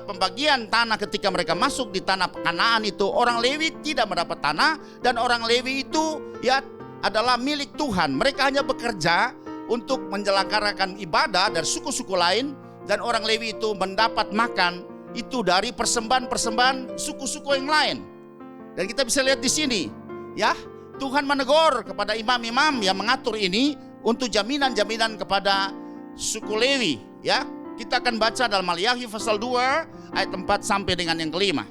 pembagian tanah ketika mereka masuk di tanah Kanaan itu, orang Lewi tidak mendapat tanah, dan orang Lewi itu adalah milik Tuhan. Mereka hanya bekerja untuk menyelenggarakan ibadah dari suku-suku lain, dan orang Lewi itu mendapat makan itu dari persembahan-persembahan suku-suku yang lain. Dan kita bisa lihat di sini, ya, Tuhan menegur kepada imam-imam yang mengatur ini untuk jaminan-jaminan kepada suku Lewi. Ya, kita akan baca dalam Maliahi pasal 2 ayat 4 sampai dengan yang kelima.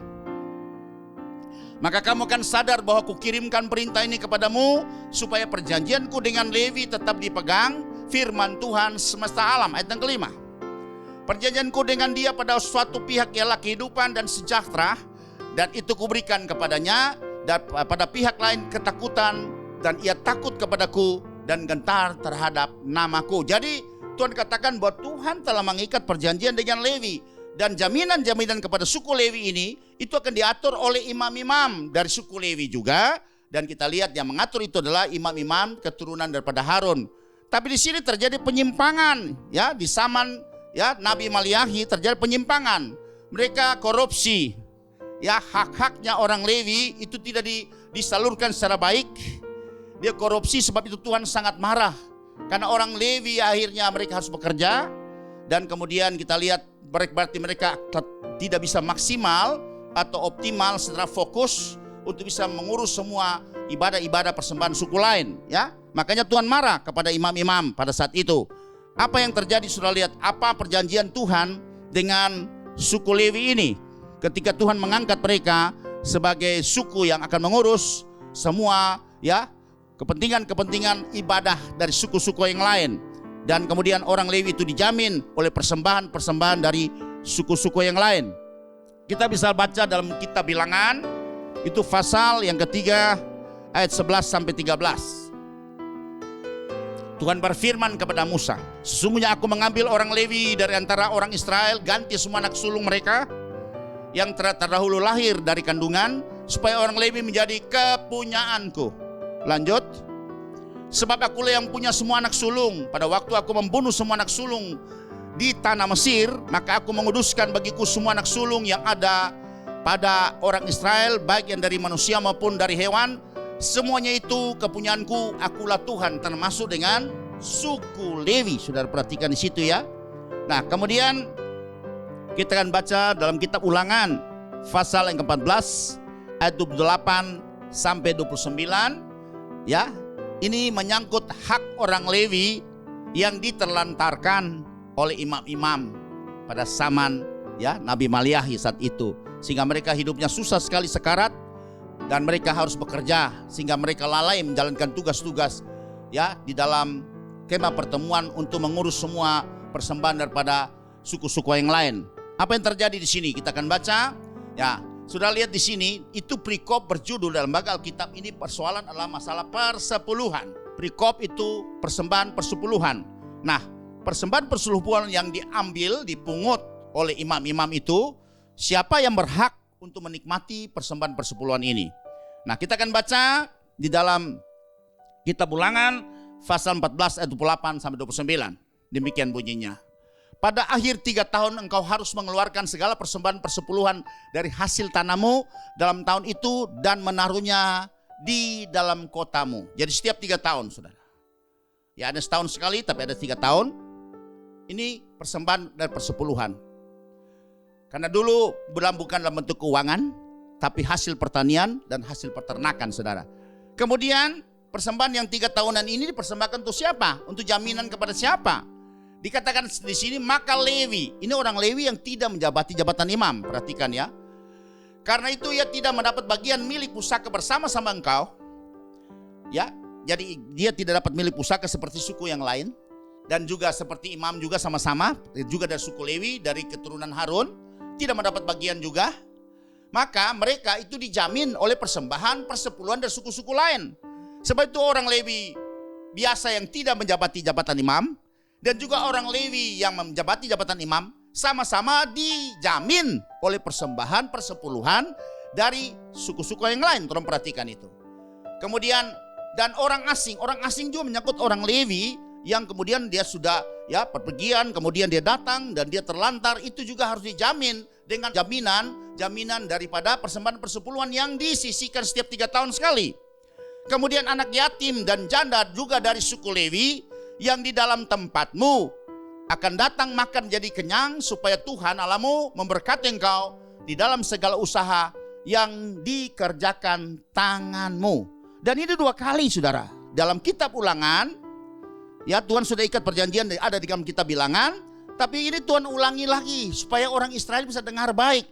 Maka kamu akan sadar bahwa kukirimkan perintah ini kepadamu supaya perjanjianku dengan Lewi tetap dipegang, firman Tuhan semesta alam. Ayat yang kelima. Perjanjianku dengan dia pada suatu pihak ialah kehidupan dan sejahtera, dan itu kuberikan kepadanya, dan pada pihak lain ketakutan, dan ia takut kepadaku dan gentar terhadap namaku. Jadi Tuhan katakan bahwa Tuhan telah mengikat perjanjian dengan Lewi, dan jaminan-jaminan kepada suku Lewi ini itu akan diatur oleh imam-imam dari suku Lewi juga. Dan kita lihat yang mengatur itu adalah imam-imam keturunan daripada Harun. Tapi di sini terjadi penyimpangan, ya, di zaman Nabi Maliahi terjadi penyimpangan. Mereka korupsi, ya, hak-haknya orang Lewi itu tidak disalurkan secara baik. Dia korupsi, sebab itu Tuhan sangat marah. Karena orang Lewi akhirnya mereka harus bekerja, dan kemudian kita lihat berarti mereka tidak bisa maksimal atau optimal secara fokus untuk bisa mengurus semua ibadah-ibadah persembahan suku lain, ya. Makanya Tuhan marah kepada imam-imam pada saat itu. Apa yang terjadi, sudah lihat apa perjanjian Tuhan dengan suku Lewi ini ketika Tuhan mengangkat mereka sebagai suku yang akan mengurus semua, ya, kepentingan-kepentingan ibadah dari suku-suku yang lain. Dan kemudian orang Lewi itu dijamin oleh persembahan-persembahan dari suku-suku yang lain. Kita bisa baca dalam kitab Bilangan, itu pasal yang ketiga ayat 11 sampai 13. Tuhan berfirman kepada Musa, sesungguhnya aku mengambil orang Lewi dari antara orang Israel, ganti semua anak sulung mereka yang terdahulu lahir dari kandungan, supaya orang Lewi menjadi kepunyaanku. Lanjut. Sebab akulah yang punya semua anak sulung. Pada waktu aku membunuh semua anak sulung di tanah Mesir, maka aku menguduskan bagiku semua anak sulung yang ada pada orang Israel, baik yang dari manusia maupun dari hewan. Semuanya itu kepunyaanku, akulah Tuhan, termasuk dengan suku Lewi. Saudara perhatikan di situ, ya. Nah, kemudian kita akan baca dalam kitab Ulangan pasal yang ke-14 ayat 28 sampai 29, ya. Ini menyangkut hak orang Lewi yang diterlantarkan oleh imam-imam pada zaman ya Nabi Maliahi saat itu, sehingga mereka hidupnya susah sekali sekarat dan mereka harus bekerja, sehingga mereka lalai menjalankan tugas-tugas ya di dalam kemah pertemuan untuk mengurus semua persembahan daripada suku-suku yang lain. Apa yang terjadi di sini kita akan baca ya. Sudah lihat di sini, itu perikop berjudul dalam lembaga Alkitab ini, persoalan adalah masalah persepuluhan. Perikop itu persembahan persepuluhan. Nah, persembahan persepuluhan yang diambil, dipungut oleh imam-imam itu, siapa yang berhak untuk menikmati persembahan persepuluhan ini? Nah, kita akan baca di dalam kitab Ulangan pasal 14 ayat 28 sampai 29. Demikian bunyinya. Pada akhir 3 tahun engkau harus mengeluarkan segala persembahan persepuluhan dari hasil tanahmu dalam tahun itu dan menaruhnya di dalam kotamu. Jadi setiap 3 tahun, saudara. Ya, ada setahun sekali, tapi ada 3 tahun. Ini persembahan dari persepuluhan. Karena dulu bukan dalam bentuk keuangan, tapi hasil pertanian dan hasil peternakan, saudara. Kemudian persembahan yang 3 tahunan ini dipersembahkan untuk siapa? Untuk jaminan kepada siapa? Dikatakan di sini maka Lewi, ini orang Lewi yang tidak menjabati jabatan imam, perhatikan ya. Karena itu ia tidak mendapat bagian milik pusaka bersama-sama engkau. Ya, jadi dia tidak dapat milik pusaka seperti suku yang lain, dan juga seperti imam juga sama-sama, juga dari suku Lewi, dari keturunan Harun, tidak mendapat bagian juga. Maka mereka itu dijamin oleh persembahan persepuluhan dari suku-suku lain. Sebab itu orang Lewi biasa yang tidak menjabati jabatan imam dan juga orang Lewi yang menjabati jabatan imam sama-sama dijamin oleh persembahan persepuluhan dari suku-suku yang lain. Tolong perhatikan itu. Kemudian dan orang asing juga menyangkut orang Lewi yang kemudian dia sudah ya perpergian, kemudian dia datang dan dia terlantar, itu juga harus dijamin dengan jaminan daripada persembahan persepuluhan yang disisihkan setiap 3 tahun sekali. Kemudian anak yatim dan janda juga dari suku Lewi yang di dalam tempatmu akan datang makan jadi kenyang, supaya Tuhan Allahmu memberkati engkau di dalam segala usaha yang dikerjakan tanganmu. Dan ini 2 kali, saudara, dalam kitab Ulangan. Ya, Tuhan sudah ikat perjanjian ada di dalam kitab Bilangan, tapi ini Tuhan ulangi lagi supaya orang Israel bisa dengar baik.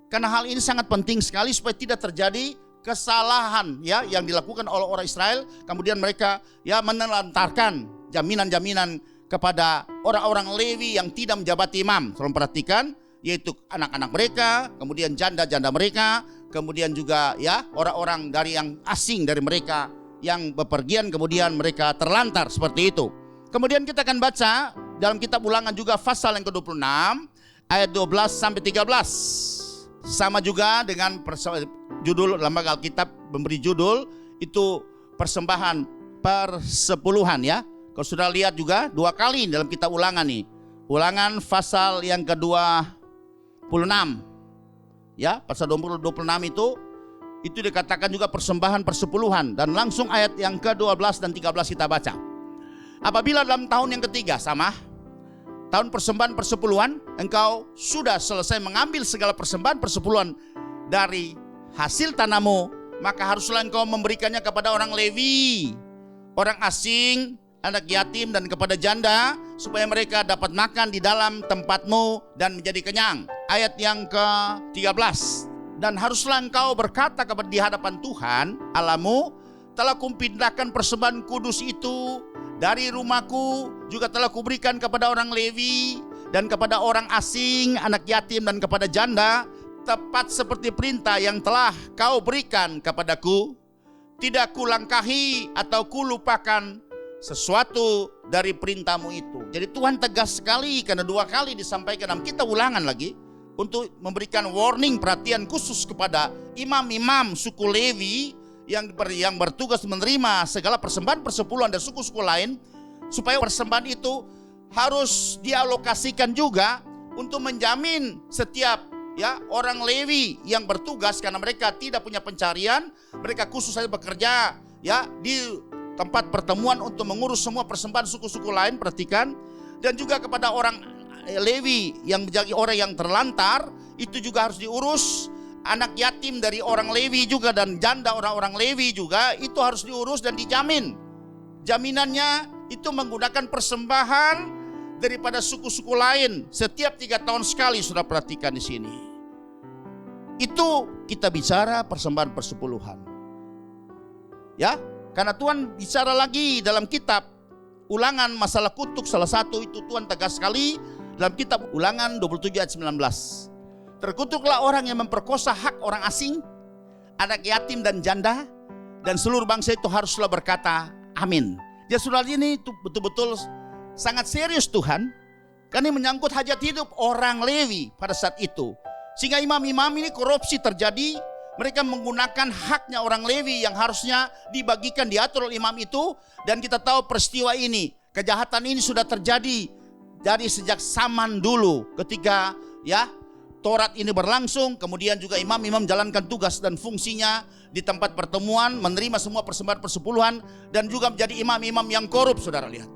Karena hal ini sangat penting sekali supaya tidak terjadi kesalahan ya yang dilakukan oleh orang Israel, kemudian mereka ya menelantarkan jaminan-jaminan kepada orang-orang Lewi yang tidak menjabati imam. Tolong perhatikan, yaitu anak-anak mereka, kemudian janda-janda mereka, kemudian juga ya orang-orang dari yang asing dari mereka yang bepergian, kemudian mereka terlantar seperti itu. Kemudian kita akan baca dalam kitab Ulangan juga pasal yang ke-26 ayat 12 sampai 13. Sama juga dengan judul lembaga Alkitab memberi judul itu persembahan persepuluhan ya. Kalau sudah lihat juga 2 kali dalam kitab Ulangan nih. Ulangan pasal yang ke-26. Ya, pasal 26 itu dikatakan juga persembahan persepuluhan, dan langsung ayat yang ke-12 dan 13 kita baca. Apabila dalam tahun yang ketiga sama tahun persembahan persepuluhan engkau sudah selesai mengambil segala persembahan persepuluhan dari hasil tanahmu, maka haruslah engkau memberikannya kepada orang Lewi, orang asing, anak yatim dan kepada janda, supaya mereka dapat makan di dalam tempatmu dan menjadi kenyang. Ayat yang ke-13. Dan haruslah engkau berkata kepada di hadapan Tuhan Allahmu, telah kupindahkan persembahan kudus itu dari rumahku, juga telah kuberikan kepada orang Lewi dan kepada orang asing, anak yatim dan kepada janda, tepat seperti perintah yang telah kau berikan kepadaku. Tidak kulangkahi atau kulupakan sesuatu dari perintahmu itu. Jadi Tuhan tegas sekali, karena 2 kali disampaikan dalam kitab Ulangan lagi, untuk memberikan warning, perhatian khusus kepada imam-imam suku Lewi yang bertugas menerima segala persembahan persepuluhan dari suku-suku lain, supaya persembahan itu harus dialokasikan juga untuk menjamin setiap ya orang Lewi yang bertugas, karena mereka tidak punya pencarian, mereka khusus saja bekerja ya di tempat pertemuan untuk mengurus semua persembahan suku-suku lain, perhatikan. Dan juga kepada orang Lewi yang menjadi orang yang terlantar, itu juga harus diurus. Anak yatim dari orang Lewi juga dan janda orang-orang Lewi juga itu harus diurus dan dijamin. Jaminannya itu menggunakan persembahan daripada suku-suku lain setiap 3 tahun sekali. Sudah perhatikan di sini. Itu kita bicara persembahan persepuluhan. Ya, karena Tuhan bicara lagi dalam kitab Ulangan masalah kutuk, salah satu itu Tuhan tegas sekali dalam kitab Ulangan 27 ayat 19. Terkutuklah orang yang memperkosa hak orang asing, anak yatim dan janda, dan seluruh bangsa itu haruslah berkata amin. Ya saudara, ini itu betul-betul sangat serius Tuhan, karena ini menyangkut hajat hidup orang Lewi pada saat itu. Sehingga imam-imam ini korupsi terjadi, mereka menggunakan haknya orang Lewi yang harusnya dibagikan, diatur oleh imam itu. Dan kita tahu peristiwa ini, kejahatan ini sudah terjadi dari sejak zaman dulu ketika ya Taurat ini berlangsung. Kemudian juga imam-imam menjalankan tugas dan fungsinya di tempat pertemuan, menerima semua persembahan persepuluhan, dan juga menjadi imam-imam yang korup, saudara lihat.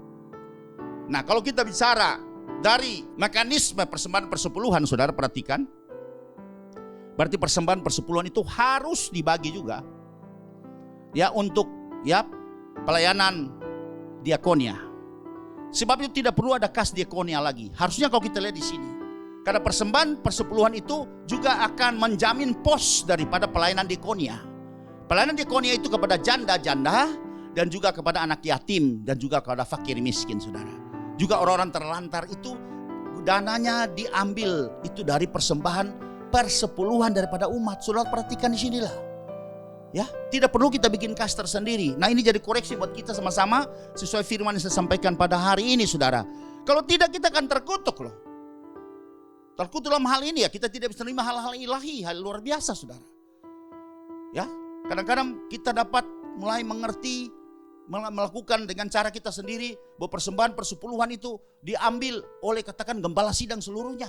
Nah, kalau kita bicara dari mekanisme persembahan persepuluhan, saudara perhatikan, berarti persembahan persepuluhan itu harus dibagi juga ya untuk ya pelayanan diakonia. Sebab itu tidak perlu ada kas diakonia lagi. Harusnya kalau kita lihat di sini, karena persembahan persepuluhan itu juga akan menjamin pos daripada pelayanan diakonia. Pelayanan diakonia itu kepada janda-janda dan juga kepada anak yatim dan juga kepada fakir miskin, saudara. Juga orang-orang terlantar itu dananya diambil itu dari persembahan persepuluhan daripada umat. Saudara perhatikan di sinilah. Ya, tidak perlu kita bikin kas tersendiri. Nah, ini jadi koreksi buat kita sama-sama sesuai firman yang saya sampaikan pada hari ini, saudara. Kalau tidak, kita akan terkutuk loh. Terkutuk dalam hal ini ya, kita tidak bisa menerima hal-hal ilahi, hal luar biasa, saudara. Ya, kadang-kadang kita dapat mulai mengerti, melakukan dengan cara kita sendiri, bahwa persembahan persepuluhan itu diambil oleh katakan gembala sidang seluruhnya.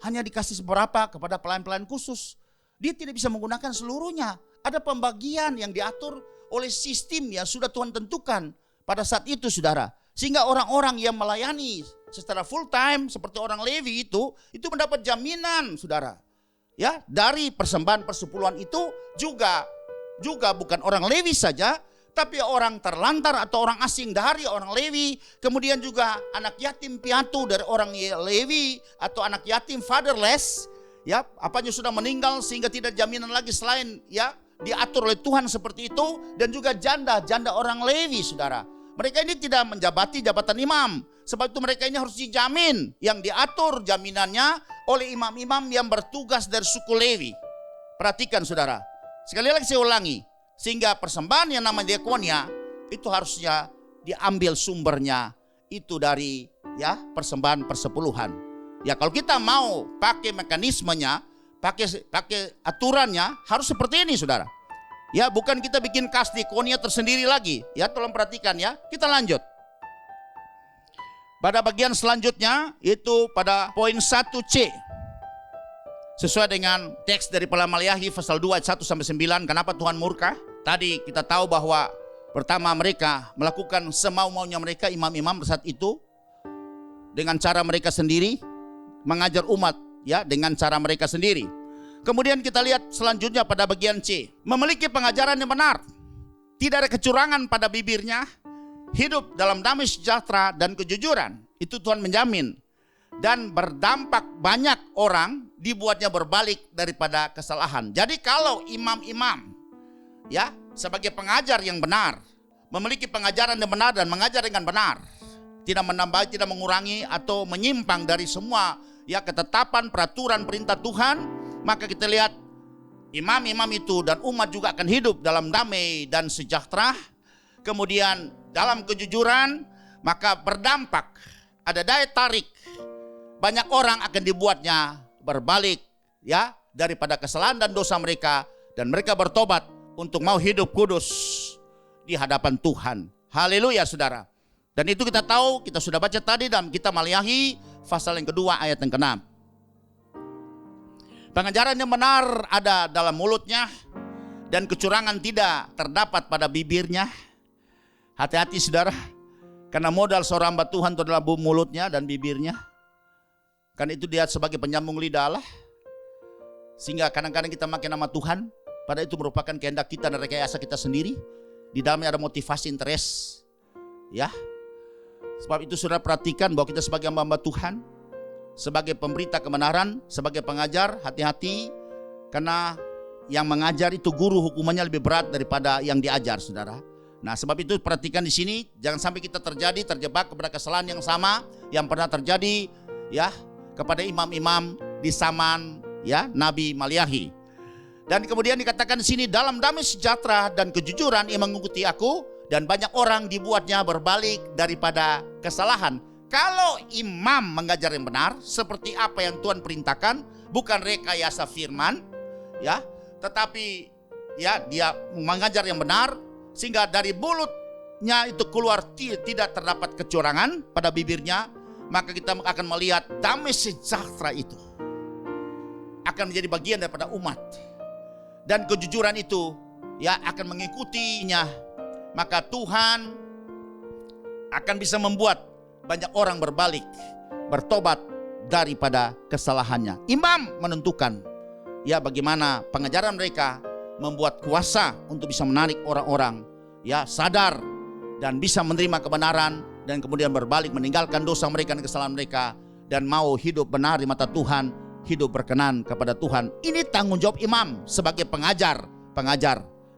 Hanya dikasih seberapa kepada pelayan-pelayan khusus. Dia tidak bisa menggunakan seluruhnya. Ada pembagian yang diatur oleh sistem yang sudah Tuhan tentukan pada saat itu, saudara. Sehingga orang-orang yang melayani secara full time seperti orang Lewi itu mendapat jaminan, saudara. Ya, dari persembahan persepuluhan itu juga bukan orang Lewi saja, tapi orang terlantar atau orang asing dari orang Lewi, kemudian juga anak yatim piatu dari orang Lewi atau anak yatim fatherless, ya, apanya sudah meninggal sehingga tidak jaminan lagi selain ya diatur oleh Tuhan seperti itu, dan juga janda orang Lewi, saudara. Mereka ini tidak menjabati jabatan imam, sebab itu mereka ini harus dijamin, yang diatur jaminannya oleh imam-imam yang bertugas dari suku Lewi. Perhatikan, saudara. Sekali lagi saya ulangi, sehingga persembahan yang namanya diakonia itu harusnya diambil sumbernya itu dari ya persembahan persepuluhan. Ya, kalau kita mau pakai mekanismenya, pakai aturannya harus seperti ini, saudara. Ya, bukan kita bikin kas diakonia tersendiri lagi. Ya, tolong perhatikan ya. Kita lanjut. Pada bagian selanjutnya itu pada poin 1C. Sesuai dengan teks dari Maliahi pasal 2 ayat 1 sampai 9, kenapa Tuhan murka? Tadi kita tahu bahwa pertama mereka melakukan semau-maunya mereka, imam-imam saat itu dengan cara mereka sendiri, mengajar umat ya dengan cara mereka sendiri. Kemudian kita lihat selanjutnya pada bagian C, memiliki pengajaran yang benar, tidak ada kecurangan pada bibirnya, hidup dalam damai sejahtera dan kejujuran. Itu Tuhan menjamin. Dan berdampak banyak orang dibuatnya berbalik daripada kesalahan. Jadi kalau imam-imam ya sebagai pengajar yang benar, memiliki pengajaran yang benar dan mengajar dengan benar, tidak menambah, tidak mengurangi atau menyimpang dari semua ya ketetapan, peraturan, perintah Tuhan, maka kita lihat imam-imam itu dan umat juga akan hidup dalam damai dan sejahtera. Kemudian dalam kejujuran, maka berdampak, ada daya tarik, banyak orang akan dibuatnya berbalik ya daripada kesalahan dan dosa mereka, dan mereka bertobat untuk mau hidup kudus di hadapan Tuhan. Haleluya, saudara. Dan itu kita tahu, kita sudah baca tadi dalam kitab Maliahi pasal yang kedua ayat yang ke-6. Pengajaran yang benar ada dalam mulutnya dan kecurangan tidak terdapat pada bibirnya. Hati-hati, saudara, karena modal seorang hamba Tuhan itu adalah mulutnya dan bibirnya. Kan itu dia sebagai penyambung lidah Allah. Sehingga kadang-kadang kita makin nama Tuhan, padahal itu merupakan kehendak kita dan rekayasa kita sendiri. Di dalamnya ada motivasi interest. Ya. Sebab itu saudara perhatikan bahwa kita sebagai hamba Tuhan, sebagai pemberita kebenaran, sebagai pengajar, hati-hati. Karena yang mengajar itu guru hukumannya lebih berat daripada yang diajar, saudara. Nah, sebab itu perhatikan di sini, jangan sampai kita terjebak kepada kesalahan yang sama yang pernah terjadi ya kepada imam-imam di zaman ya Nabi Maliahi. Dan kemudian dikatakan di sini, dalam damai sejahtera dan kejujuran ia mengikuti aku, dan banyak orang dibuatnya berbalik daripada kesalahan. Kalau imam mengajar yang benar seperti apa yang Tuhan perintahkan, bukan rekayasa firman ya, tetapi ya dia mengajar yang benar, sehingga dari mulutnya itu keluar tidak terdapat kecurangan pada bibirnya, maka kita akan melihat damai sejahtera itu akan menjadi bagian daripada umat. Dan kejujuran itu ya akan mengikutinya. Maka Tuhan akan bisa membuat banyak orang berbalik, bertobat daripada kesalahannya. Imam menentukan ya bagaimana pengajaran mereka membuat kuasa untuk bisa menarik orang-orang ya sadar dan bisa menerima kebenaran, dan kemudian berbalik meninggalkan dosa mereka dan kesalahan mereka, dan mau hidup benar di mata Tuhan, hidup berkenan kepada Tuhan. Ini tanggung jawab imam sebagai pengajar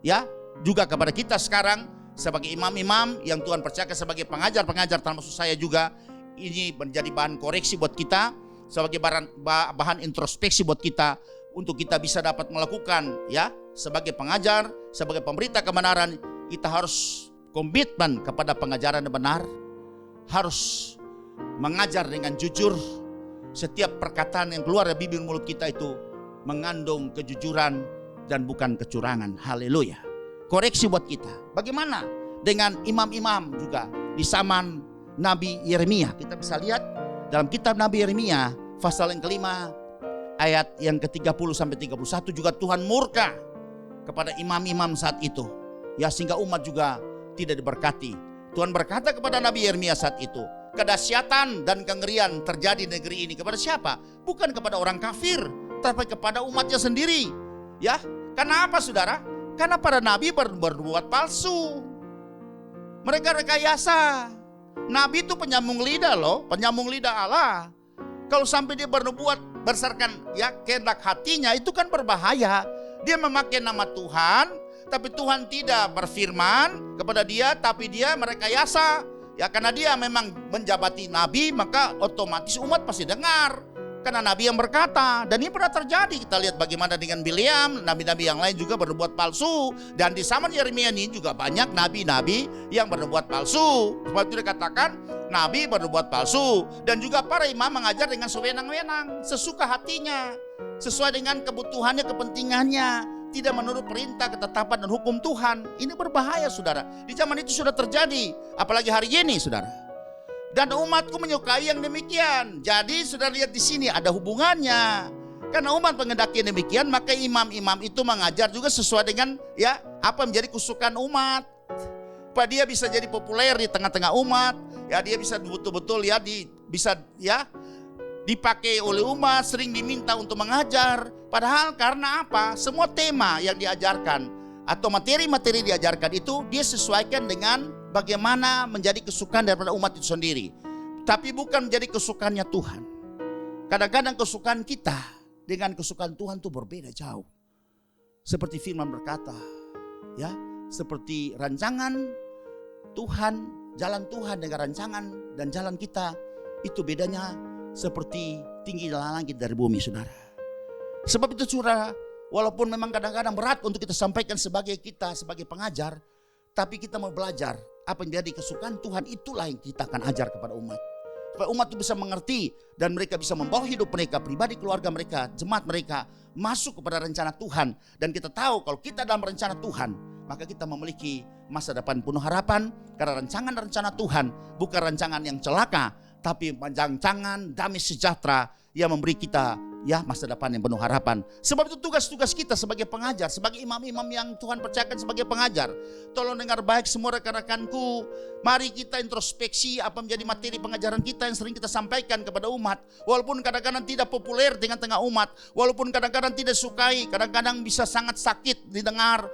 ya, juga kepada kita sekarang sebagai imam-imam yang Tuhan percayakan sebagai pengajar-pengajar, termasuk saya juga. Ini menjadi bahan koreksi buat kita, sebagai bahan introspeksi buat kita, untuk kita bisa dapat melakukan ya sebagai pengajar, sebagai pemberita kebenaran. Kita harus komitmen kepada pengajaran yang benar, harus mengajar dengan jujur. Setiap perkataan yang keluar dari bibir mulut kita itu mengandung kejujuran dan bukan kecurangan. Haleluya. Koreksi buat kita. Bagaimana dengan imam-imam juga di zaman Nabi Yeremia? Kita bisa lihat dalam kitab Nabi Yeremia pasal yang kelima ayat yang ke-30 sampai 31, juga Tuhan murka kepada imam-imam saat itu. Ya, sehingga umat juga tidak diberkati. Tuhan berkata kepada Nabi Yeremia saat itu, kedahsyatan dan kengerian terjadi di negeri ini kepada siapa? Bukan kepada orang kafir, tapi kepada umatnya sendiri. Ya, karena apa saudara? Karena para nabi berbuat palsu. Mereka rekayasa. Nabi itu penyambung lidah loh, penyambung lidah Allah. Kalau sampai dia bernubuat berdasarkan ya kehendak hatinya, itu kan berbahaya. Dia memakai nama Tuhan, tapi Tuhan tidak berfirman kepada dia, tapi dia merekayasa. Ya karena dia memang menjabati nabi, maka otomatis umat pasti dengar. Karena nabi yang berkata, dan ini pernah terjadi. Kita lihat bagaimana dengan Bileam, nabi-nabi yang lain juga berbuat palsu. Dan di zaman Yeremia ini juga banyak nabi-nabi yang berbuat palsu. Sebab itu dikatakan nabi berbuat palsu. Dan juga para imam mengajar dengan sewenang-wenang, sesuka hatinya, sesuai dengan kebutuhannya, kepentingannya, tidak menurut perintah, ketetapan dan hukum Tuhan. Ini berbahaya saudara. Di zaman itu sudah terjadi, apalagi hari ini saudara. Dan umatku menyukai yang demikian. Jadi sudah lihat di sini ada hubungannya. Karena umat mengendaki yang demikian, maka imam-imam itu mengajar juga sesuai dengan ya apa menjadi kesukaan umat. Supaya dia bisa jadi populer di tengah-tengah umat. Ya dia bisa betul-betul ya bisa ya dipakai oleh umat, sering diminta untuk mengajar. Padahal karena apa? Semua tema yang diajarkan atau materi-materi diajarkan itu dia sesuaikan dengan bagaimana menjadi kesukaan daripada umat itu sendiri. Tapi bukan menjadi kesukaannya Tuhan. Kadang-kadang kesukaan kita dengan kesukaan Tuhan itu berbeda jauh. Seperti firman berkata, ya, seperti rancangan Tuhan, jalan Tuhan dengan rancangan dan jalan kita itu bedanya seperti tinggi langit dari bumi, saudara. Sebab itu saudara, walaupun memang kadang-kadang berat untuk kita sampaikan sebagai pengajar, tapi kita mau belajar apa yang menjadi kesukaan Tuhan, itulah yang kita akan ajar kepada umat. Supaya umat itu bisa mengerti dan mereka bisa membawa hidup mereka, pribadi, keluarga mereka, jemaat mereka masuk kepada rencana Tuhan. Dan kita tahu kalau kita dalam rencana Tuhan, maka kita memiliki masa depan penuh harapan. Karena rencana Tuhan bukan rancangan yang celaka, tapi rancangan damai sejahtera yang memberi kita masa depan yang penuh harapan. Sebab itu tugas-tugas kita sebagai pengajar, sebagai imam-imam yang Tuhan percayakan sebagai pengajar. Tolong dengar baik semua rekan-rekanku. Mari kita introspeksi apa menjadi materi pengajaran kita yang sering kita sampaikan kepada umat. Walaupun kadang-kadang tidak populer di tengah umat, walaupun kadang-kadang tidak sukai, kadang-kadang bisa sangat sakit didengar,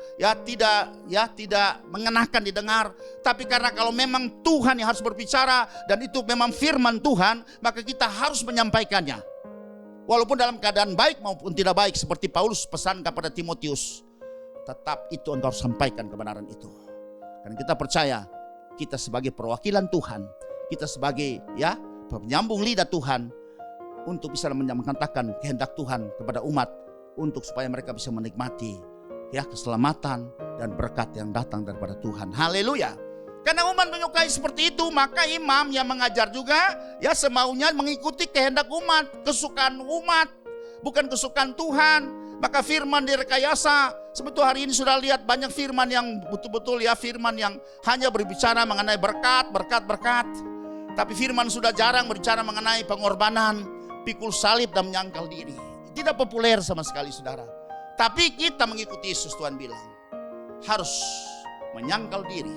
tidak mengenakan didengar. Tapi karena kalau memang Tuhan yang harus berbicara dan itu memang firman Tuhan, maka kita harus menyampaikannya. Walaupun dalam keadaan baik maupun tidak baik, seperti Paulus pesan kepada Timotius, tetap itu engkau harus sampaikan kebenaran itu. Karena kita percaya kita sebagai perwakilan Tuhan, kita sebagai penyambung lidah Tuhan untuk bisa menyatakan kehendak Tuhan kepada umat, untuk supaya mereka bisa menikmati keselamatan dan berkat yang datang daripada Tuhan. Haleluya. Karena umat menyukai seperti itu, maka imam yang mengajar juga semaunya mengikuti kehendak umat, kesukaan umat, bukan kesukaan Tuhan. Maka firman direkayasa. Sebetulnya hari ini sudah lihat banyak firman yang betul-betul firman yang hanya berbicara mengenai berkat. Tapi firman sudah jarang berbicara mengenai pengorbanan, pikul salib dan menyangkal diri. Tidak populer sama sekali, saudara. Tapi kita mengikuti Yesus, Tuhan bilang harus menyangkal diri.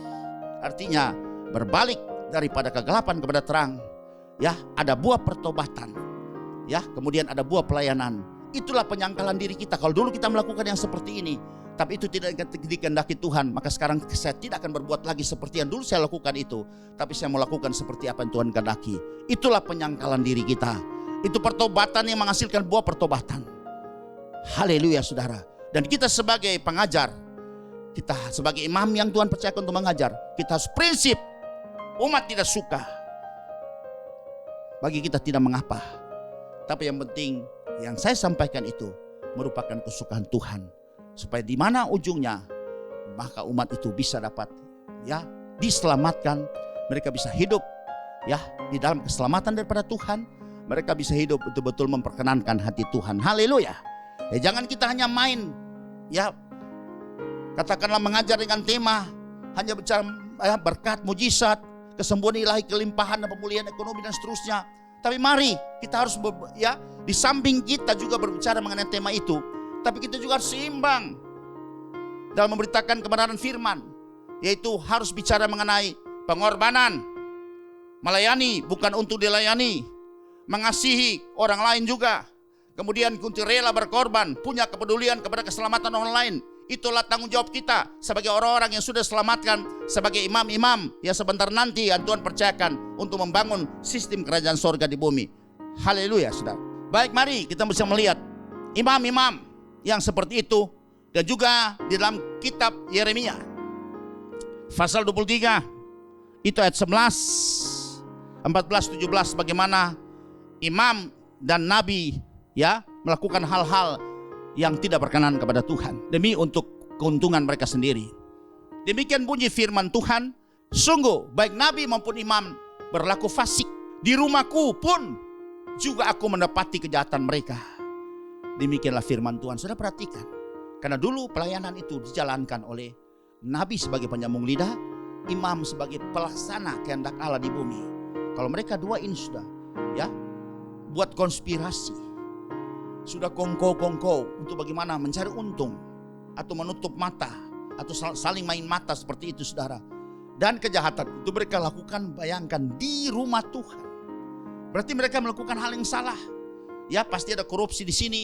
Artinya berbalik daripada kegelapan kepada terang. Ada buah pertobatan. Kemudian ada buah pelayanan. Itulah penyangkalan diri kita. Kalau dulu kita melakukan yang seperti ini, tapi itu tidak dikehendaki Tuhan, maka sekarang saya tidak akan berbuat lagi seperti yang dulu saya lakukan itu, tapi saya mau lakukan seperti apa yang Tuhan kehendaki. Itulah penyangkalan diri kita. Itu pertobatan yang menghasilkan buah pertobatan. Haleluya, saudara. Dan kita sebagai pengajar, kita sebagai imam yang Tuhan percayakan untuk mengajar, kita harus prinsip. Umat tidak suka, bagi kita tidak mengapa. Tapi yang penting yang saya sampaikan itu merupakan kesukaan Tuhan, supaya di mana ujungnya maka umat itu bisa dapat diselamatkan. Mereka bisa hidup di dalam keselamatan daripada Tuhan. Mereka bisa hidup betul-betul memperkenankan hati Tuhan. Haleluya. Jangan kita hanya main katakanlah mengajar dengan tema hanya bicara berkat, mujizat, kesembuhan ilahi, kelimpahan dan pemulihan ekonomi dan seterusnya. Tapi mari kita harus di samping kita juga berbicara mengenai tema itu, tapi kita juga harus seimbang dalam memberitakan kebenaran firman, yaitu harus bicara mengenai pengorbanan, melayani bukan untuk dilayani, mengasihi orang lain juga, kemudian kunci rela berkorban, punya kepedulian kepada keselamatan orang lain. Itulah tanggung jawab kita sebagai orang-orang yang sudah selamatkan, sebagai imam-imam yang sebentar nanti yang Tuhan percayakan untuk membangun sistem kerajaan sorga di bumi. Haleluya, saudara. Baik, mari kita bisa melihat imam-imam yang seperti itu, dan juga di dalam kitab Yeremia pasal 23 itu ayat 11, 14, 17, bagaimana imam dan nabi melakukan hal-hal yang tidak berkenan kepada Tuhan demi untuk keuntungan mereka sendiri. Demikian bunyi firman Tuhan, sungguh baik nabi maupun imam berlaku fasik. Di rumahku pun juga aku mendapati kejahatan mereka. Demikianlah firman Tuhan. Sudah perhatikan, karena dulu pelayanan itu dijalankan oleh nabi sebagai penyambung lidah, imam sebagai pelaksana kehendak Allah di bumi. Kalau mereka dua ini sudah buat konspirasi, sudah kongko untuk bagaimana mencari untung atau menutup mata atau saling main mata seperti itu, saudara. Dan kejahatan itu mereka lakukan, bayangkan, di rumah Tuhan. Berarti mereka melakukan hal yang salah. Pasti ada korupsi di sini.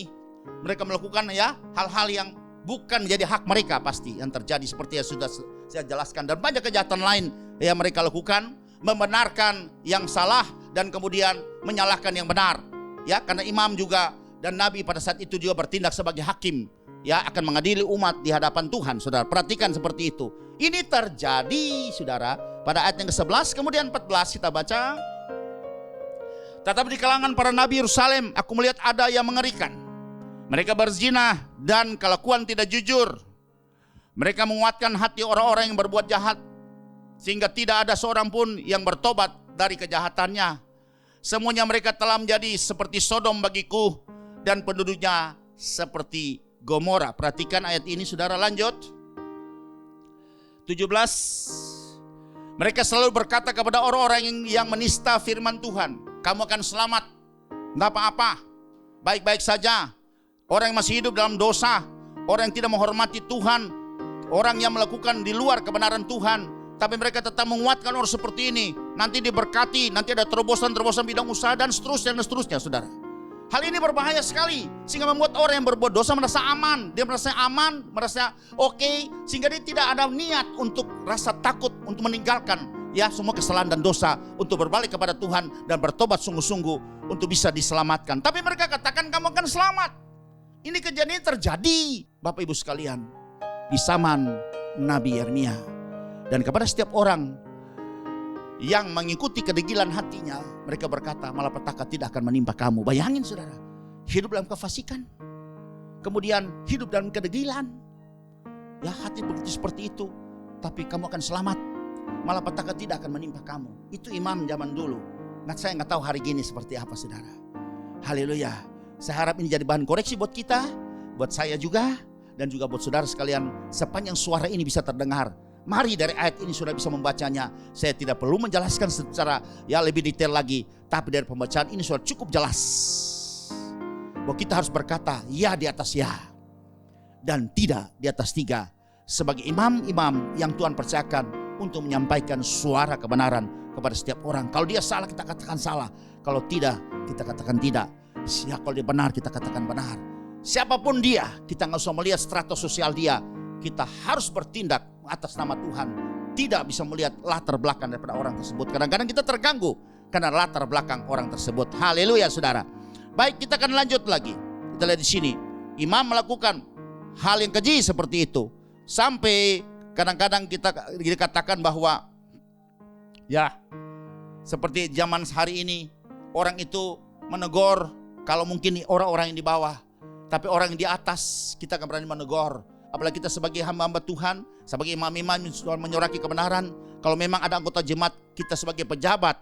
Mereka melakukan hal-hal yang bukan menjadi hak mereka, pasti yang terjadi seperti yang sudah saya jelaskan. Dan banyak kejahatan lain yang mereka lakukan, membenarkan yang salah dan kemudian menyalahkan yang benar. Karena imam juga dan nabi pada saat itu juga bertindak sebagai hakim, akan mengadili umat di hadapan Tuhan. Saudara, perhatikan seperti itu. Ini terjadi, saudara, pada ayat yang ke-11 kemudian 14 kita baca. Tetapi di kalangan para nabi Yerusalem aku melihat ada yang mengerikan. Mereka berzina dan kelakuan tidak jujur. Mereka menguatkan hati orang-orang yang berbuat jahat, sehingga tidak ada seorang pun yang bertobat dari kejahatannya. Semuanya mereka telah menjadi seperti Sodom bagiku, dan penduduknya seperti Gomora. Perhatikan ayat ini, saudara, lanjut 17. Mereka selalu berkata kepada orang-orang yang menista firman Tuhan, kamu akan selamat, enggak apa-apa. baik-baik saja. Orang yang masih hidup dalam dosa, orang yang tidak menghormati Tuhan, orang yang melakukan di luar kebenaran Tuhan, tapi mereka tetap menguatkan orang seperti ini. Nanti diberkati, nanti ada terobosan-terobosan bidang usaha dan seterusnya, saudara. Hal ini berbahaya sekali, sehingga membuat orang yang berbuat dosa merasa aman. Dia merasa aman, merasa oke, sehingga dia tidak ada niat untuk rasa takut untuk meninggalkan semua kesalahan dan dosa, untuk berbalik kepada Tuhan dan bertobat sungguh-sungguh untuk bisa diselamatkan. Tapi mereka katakan kamu akan selamat. Ini kejadian terjadi, Bapak Ibu sekalian, di zaman Nabi Yeremia. Dan kepada setiap orang yang mengikuti kedegilan hatinya, mereka berkata, malapetaka tidak akan menimpa kamu. Bayangin saudara, hidup dalam kefasikan, kemudian hidup dalam kedegilan. Hati begitu seperti itu, tapi kamu akan selamat. Malapetaka tidak akan menimpa kamu. Itu imam zaman dulu. Saya nggak tahu hari gini seperti apa saudara. Haleluya. Saya harap ini jadi bahan koreksi buat kita, buat saya juga, dan juga buat saudara sekalian, sepanjang suara ini bisa terdengar. Mari dari ayat ini sudah bisa membacanya. Saya tidak perlu menjelaskan secara lebih detail lagi, tapi dari pembacaan ini sudah cukup jelas bahwa kita harus berkata ya di atas ya dan tidak di atas tiga, sebagai imam-imam yang Tuhan percayakan untuk menyampaikan suara kebenaran kepada setiap orang. Kalau dia salah, kita katakan salah. Kalau tidak, kita katakan tidak. Kalau dia benar, kita katakan benar. Siapapun dia, kita nggak usah melihat strata sosial dia. Kita harus bertindak atas nama Tuhan. Tidak bisa melihat latar belakang daripada orang tersebut. Kadang-kadang kita terganggu karena latar belakang orang tersebut. Haleluya saudara. Baik, kita akan lanjut lagi. Kita lihat di sini, imam melakukan hal yang keji seperti itu. Sampai kadang-kadang kita dikatakan bahwa seperti zaman hari ini, orang itu menegur kalau mungkin orang-orang yang di bawah, tapi orang yang di atas kita akan berani menegur. Apalagi kita sebagai hamba-hamba Tuhan, sebagai imam-imam yang sudah menyoraki kebenaran. Kalau memang ada anggota jemaat kita sebagai pejabat,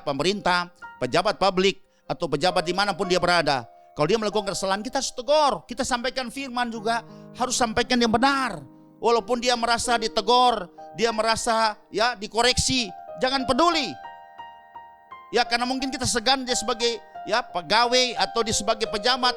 pemerintah, pejabat publik, atau pejabat dimanapun dia berada, kalau dia melakukan kesalahan, kita harus tegur. Kita sampaikan firman juga, harus sampaikan yang benar. Walaupun dia merasa ditegur, dia merasa dikoreksi, jangan peduli. Karena mungkin kita segan dia sebagai pegawai atau dia sebagai pejabat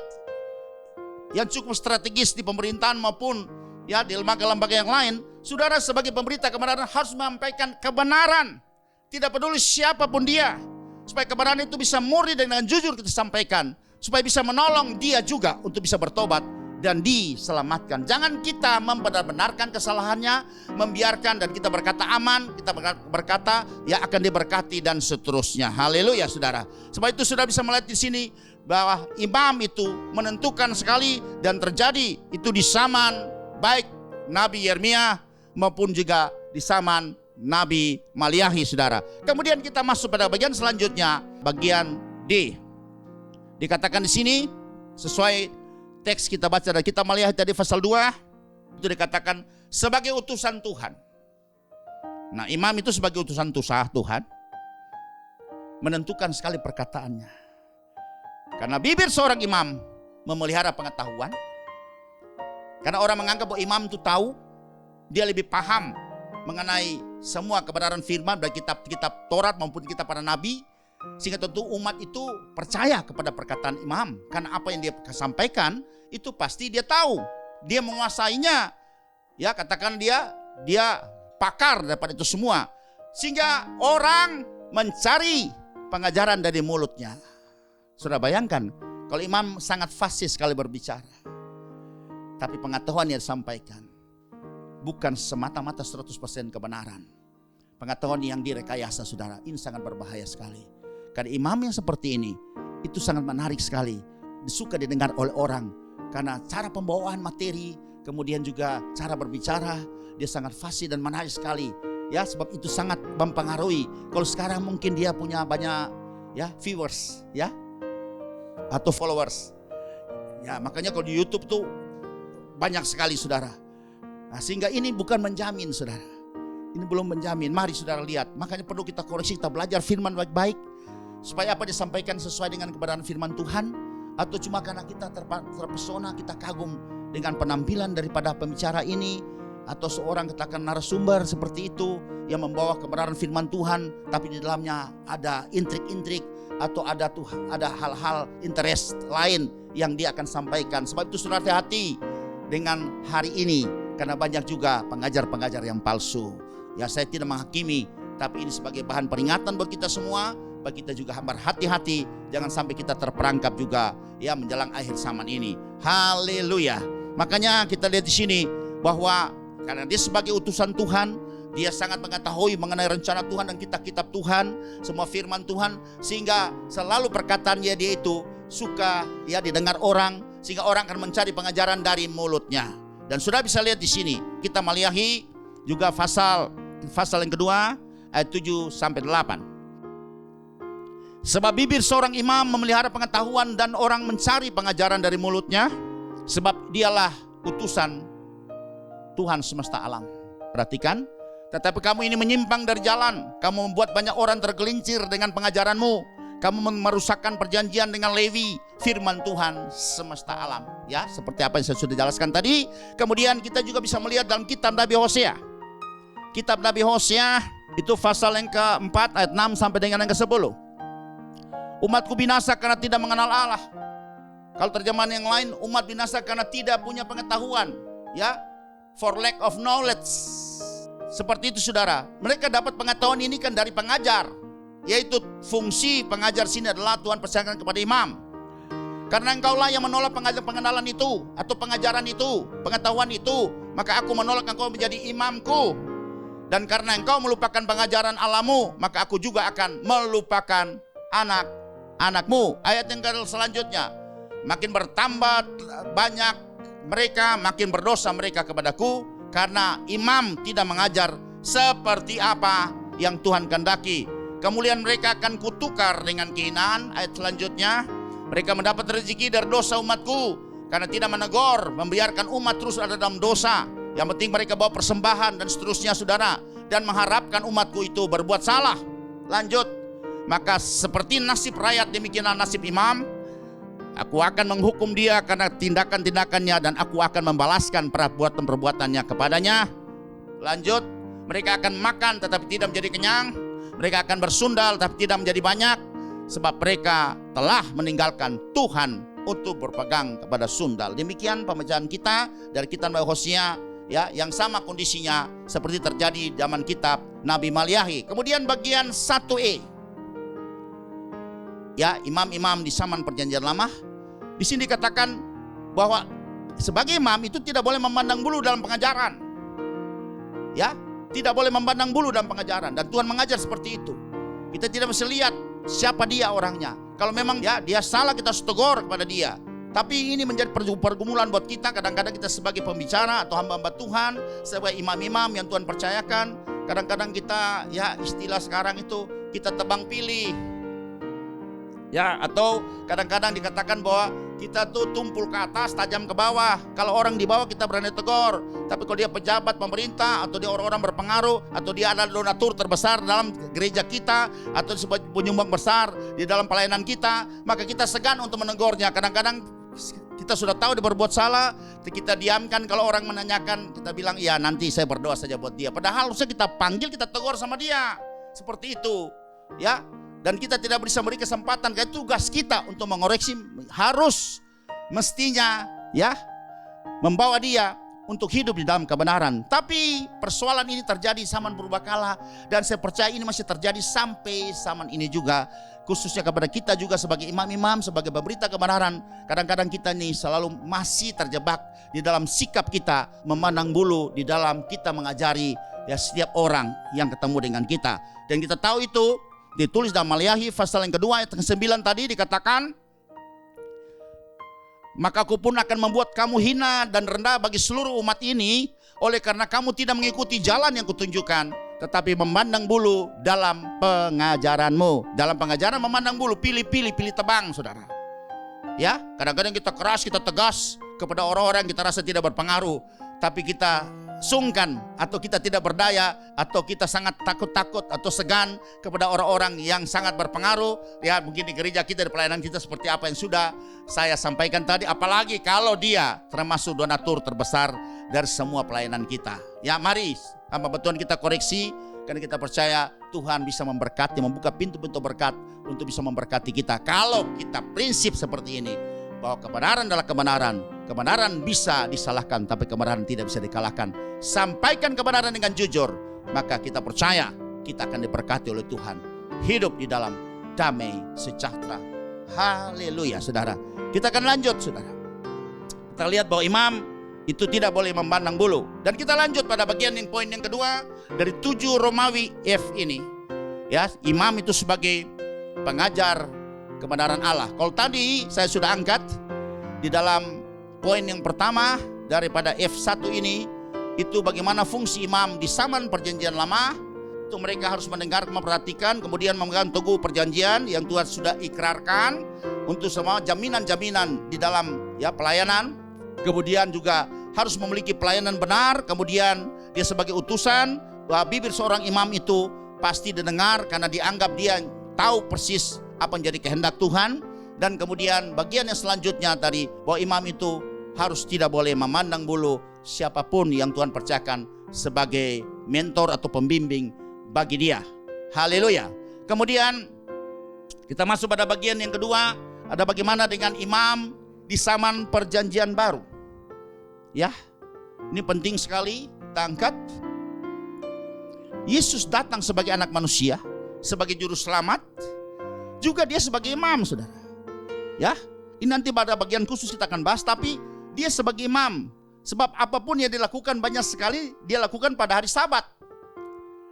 yang cukup strategis di pemerintahan maupun di lembaga-lembaga yang lain. Saudara sebagai pemberita kebenaran harus menyampaikan kebenaran, tidak peduli siapapun dia, supaya kebenaran itu bisa murni dan dengan jujur kita sampaikan, supaya bisa menolong dia juga untuk bisa bertobat dan diselamatkan. Jangan kita membenar-benarkan kesalahannya, membiarkan dan kita berkata aman, kita berkata akan diberkati dan seterusnya. Haleluya saudara. Sebab itu sudah bisa melihat di sini bahwa imam itu menentukan sekali, dan terjadi itu di zaman baik Nabi Yeremia maupun juga di zaman Nabi Maliahi saudara. Kemudian kita masuk pada bagian selanjutnya, bagian D. Dikatakan di sini sesuai teks kita baca dari kitab Maliahi tadi pasal 2, itu dikatakan sebagai utusan Tuhan. Nah, imam itu sebagai utusan Tuhan menentukan sekali perkataannya. Karena bibir seorang imam memelihara pengetahuan. Karena orang menganggap bahwa imam itu tahu, dia lebih paham mengenai semua kebenaran firman dari kitab-kitab Taurat maupun kitab para nabi. Sehingga tentu umat itu percaya kepada perkataan imam. Karena apa yang dia sampaikan itu pasti dia tahu. Dia menguasainya. Katakan dia pakar daripada itu semua. Sehingga orang mencari pengajaran dari mulutnya. Sudah bayangkan kalau imam sangat fasih sekali berbicara, tapi pengetahuan yang disampaikan bukan semata-mata 100% kebenaran. Pengetahuan yang direkayasa saudara, ini sangat berbahaya sekali. Karena imam yang seperti ini itu sangat menarik sekali, disuka didengar oleh orang. Karena cara pembawaan materi, kemudian juga cara berbicara, dia sangat fasih dan menarik sekali. Sebab itu sangat mempengaruhi. Kalau sekarang mungkin dia punya banyak viewers atau followers. Makanya kalau di YouTube tuh banyak sekali saudara. Nah, sehingga ini bukan menjamin saudara. Ini belum menjamin. Mari saudara lihat. Makanya perlu kita koreksi, kita belajar firman baik-baik. Supaya apa disampaikan sesuai dengan kebenaran firman Tuhan. Atau cuma karena kita terpesona, kita kagum dengan penampilan daripada pembicara ini. Atau seorang katakan narasumber seperti itu yang membawa kebenaran firman Tuhan. Tapi di dalamnya ada intrik-intrik, atau ada hal-hal interest lain yang dia akan sampaikan. Sebab itu saudara hati-hati dengan hari ini, karena banyak juga pengajar-pengajar yang palsu. Ya, saya tidak menghakimi, tapi ini sebagai bahan peringatan buat kita semua. Bagi kita juga berhati-hati, jangan sampai kita terperangkap juga ya menjelang akhir zaman ini. Haleluya. Makanya kita lihat di sini bahwa karena dia sebagai utusan Tuhan, dia sangat mengetahui mengenai rencana Tuhan dan kitab-kitab Tuhan, semua firman Tuhan, sehingga selalu perkataannya dia itu suka ya didengar orang, sehingga orang akan mencari pengajaran dari mulutnya. Dan sudah bisa lihat di sini, kita Maliahi juga pasal yang kedua ayat 7 sampai 8. Sebab bibir seorang imam memelihara pengetahuan dan orang mencari pengajaran dari mulutnya, sebab dialah utusan Tuhan semesta alam. Perhatikan, tetapi kamu ini menyimpang dari jalan, kamu membuat banyak orang tergelincir dengan pengajaranmu, kamu merusakkan perjanjian dengan Lewi, firman Tuhan semesta alam. Ya, seperti apa yang saya sudah jelaskan tadi. Kemudian kita juga bisa melihat dalam kitab Nabi Hosea. Kitab Nabi Hosea itu pasal yang keempat ayat 6 sampai dengan yang ke-10. Umatku binasa karena tidak mengenal Allah. Kalau terjemahan yang lain, umat binasa karena tidak punya pengetahuan. Ya, for lack of knowledge. Seperti itu saudara. Mereka dapat pengetahuan ini kan dari pengajar. Yaitu fungsi pengajar sini adalah Tuhan percayakan kepada imam. Karena engkaulah yang menolak pengenalan itu, atau pengajaran itu, pengetahuan itu, maka aku menolak engkau menjadi imamku. Dan karena engkau melupakan pengajaran Allahmu, maka aku juga akan melupakan anakmu. Ayat yang selanjutnya, makin bertambah banyak mereka, makin berdosa mereka kepadaku, karena imam tidak mengajar seperti apa yang Tuhan kehendaki. Kemuliaan mereka akan kutukar dengan kehinaan. Ayat selanjutnya, mereka mendapat rezeki dari dosa umatku, karena tidak menegur, membiarkan umat terus ada dalam dosa. Yang penting mereka bawa persembahan dan seterusnya saudara, dan mengharapkan umatku itu berbuat salah. Lanjut, maka seperti nasib rakyat demikianlah nasib imam. Aku akan menghukum dia karena tindakan-tindakannya, dan aku akan membalaskan perbuatan-perbuatannya kepadanya. Lanjut, mereka akan makan tetapi tidak menjadi kenyang. Mereka akan bersundal tapi tidak menjadi banyak, sebab mereka telah meninggalkan Tuhan untuk berpegang kepada sundal. Demikian pembacaan kita dari kitab Nabi Hosea, ya, yang sama kondisinya seperti terjadi zaman kitab Nabi Maliahi. Kemudian bagian 1E, ya, imam-imam di zaman perjanjian lama. Di sini dikatakan bahwa sebagai imam itu tidak boleh memandang bulu dalam pengajaran. Ya, tidak boleh memandang bulu dalam pengajaran, dan Tuhan mengajar seperti itu. Kita tidak mesti lihat siapa dia orangnya. Kalau memang ya dia salah, kita tegur kepada dia. Tapi ini menjadi pergumulan buat kita. Kadang-kadang kita sebagai pembicara atau hamba-hamba Tuhan, sebagai imam-imam yang Tuhan percayakan, kadang-kadang kita ya istilah sekarang itu kita tebang pilih. Ya, atau kadang-kadang dikatakan bahwa kita tuh tumpul ke atas, tajam ke bawah. Kalau orang di bawah kita berani tegur, tapi kalau dia pejabat pemerintah, atau dia orang-orang berpengaruh, atau dia adalah donatur terbesar dalam gereja kita, atau sebagai penyumbang besar di dalam pelayanan kita, maka kita segan untuk menegurnya. Kadang-kadang kita sudah tahu dia berbuat salah, kita diamkan. Kalau orang menanyakan, kita bilang, ya nanti saya berdoa saja buat dia. Padahal harusnya kita panggil, kita tegur sama dia. Seperti itu, ya. Dan kita tidak bisa beri kesempatan, karena tugas kita untuk mengoreksi, harus mestinya ya membawa dia untuk hidup di dalam kebenaran. Tapi persoalan ini terjadi zaman berbakala, dan saya percaya ini masih terjadi sampai zaman ini juga, khususnya kepada kita juga sebagai imam-imam, sebagai pemberita kebenaran. Kadang-kadang kita ini selalu masih terjebak di dalam sikap kita memandang bulu di dalam kita mengajari ya setiap orang yang ketemu dengan kita. Dan kita tahu itu ditulis dalam Maliahi pasal yang kedua ayat 9 tadi dikatakan, maka aku pun akan membuat kamu hina dan rendah bagi seluruh umat ini, oleh karena kamu tidak mengikuti jalan yang kutunjukkan, tetapi memandang bulu dalam pengajaranmu. Dalam pengajaran memandang bulu, pilih tebang saudara. Ya, kadang-kadang kita keras, kita tegas kepada orang-orang yang kita rasa tidak berpengaruh, tapi kita sungkan atau kita tidak berdaya, atau kita sangat takut-takut atau segan kepada orang-orang yang sangat berpengaruh. Ya, mungkin di gereja kita, di pelayanan kita seperti apa yang sudah saya sampaikan tadi, apalagi kalau dia termasuk donatur terbesar dari semua pelayanan kita. Ya, mari hamba Tuhan kita koreksi Karena kita percaya Tuhan bisa memberkati, membuka pintu-pintu berkat untuk bisa memberkati kita. Kalau kita prinsip seperti ini, bahwa kebenaran adalah kebenaran. Kebenaran bisa disalahkan, tapi kebenaran tidak bisa dikalahkan. Sampaikan kebenaran dengan jujur, maka kita percaya kita akan diberkati oleh Tuhan. Hidup di dalam damai sejahtera. Haleluya, saudara. Kita akan lanjut, saudara. Kita lihat bahwa imam itu tidak boleh memandang bulu. Dan kita lanjut pada bagian yang poin yang kedua dari 7 Romawi F ini. Ya, imam itu sebagai pengajar kebenaran Allah. Kalau tadi saya sudah angkat di dalam poin yang pertama daripada F1 ini, itu bagaimana fungsi imam di zaman perjanjian lama. Itu mereka harus mendengar, memperhatikan, kemudian memegang teguh perjanjian yang Tuhan sudah ikrarkan untuk semua jaminan-jaminan di dalam pelayanan. Kemudian juga harus memiliki pelayanan benar. Kemudian dia sebagai utusan, bibir seorang imam itu pasti didengar karena dianggap dia tahu persis apa yang jadi kehendak Tuhan. Dan kemudian bagian yang selanjutnya tadi, bahwa imam itu harus tidak boleh memandang bulu siapapun yang Tuhan percayakan sebagai mentor atau pembimbing bagi dia. Haleluya. Kemudian kita masuk pada bagian yang kedua, ada bagaimana dengan imam di zaman perjanjian baru. Ya, ini penting sekali kita angkat. Yesus datang sebagai anak manusia, sebagai juru selamat, juga dia sebagai imam, saudara. Ya, ini nanti pada bagian khusus kita akan bahas, tapi dia sebagai imam. Sebab apapun yang dilakukan banyak sekali dia lakukan pada hari Sabat.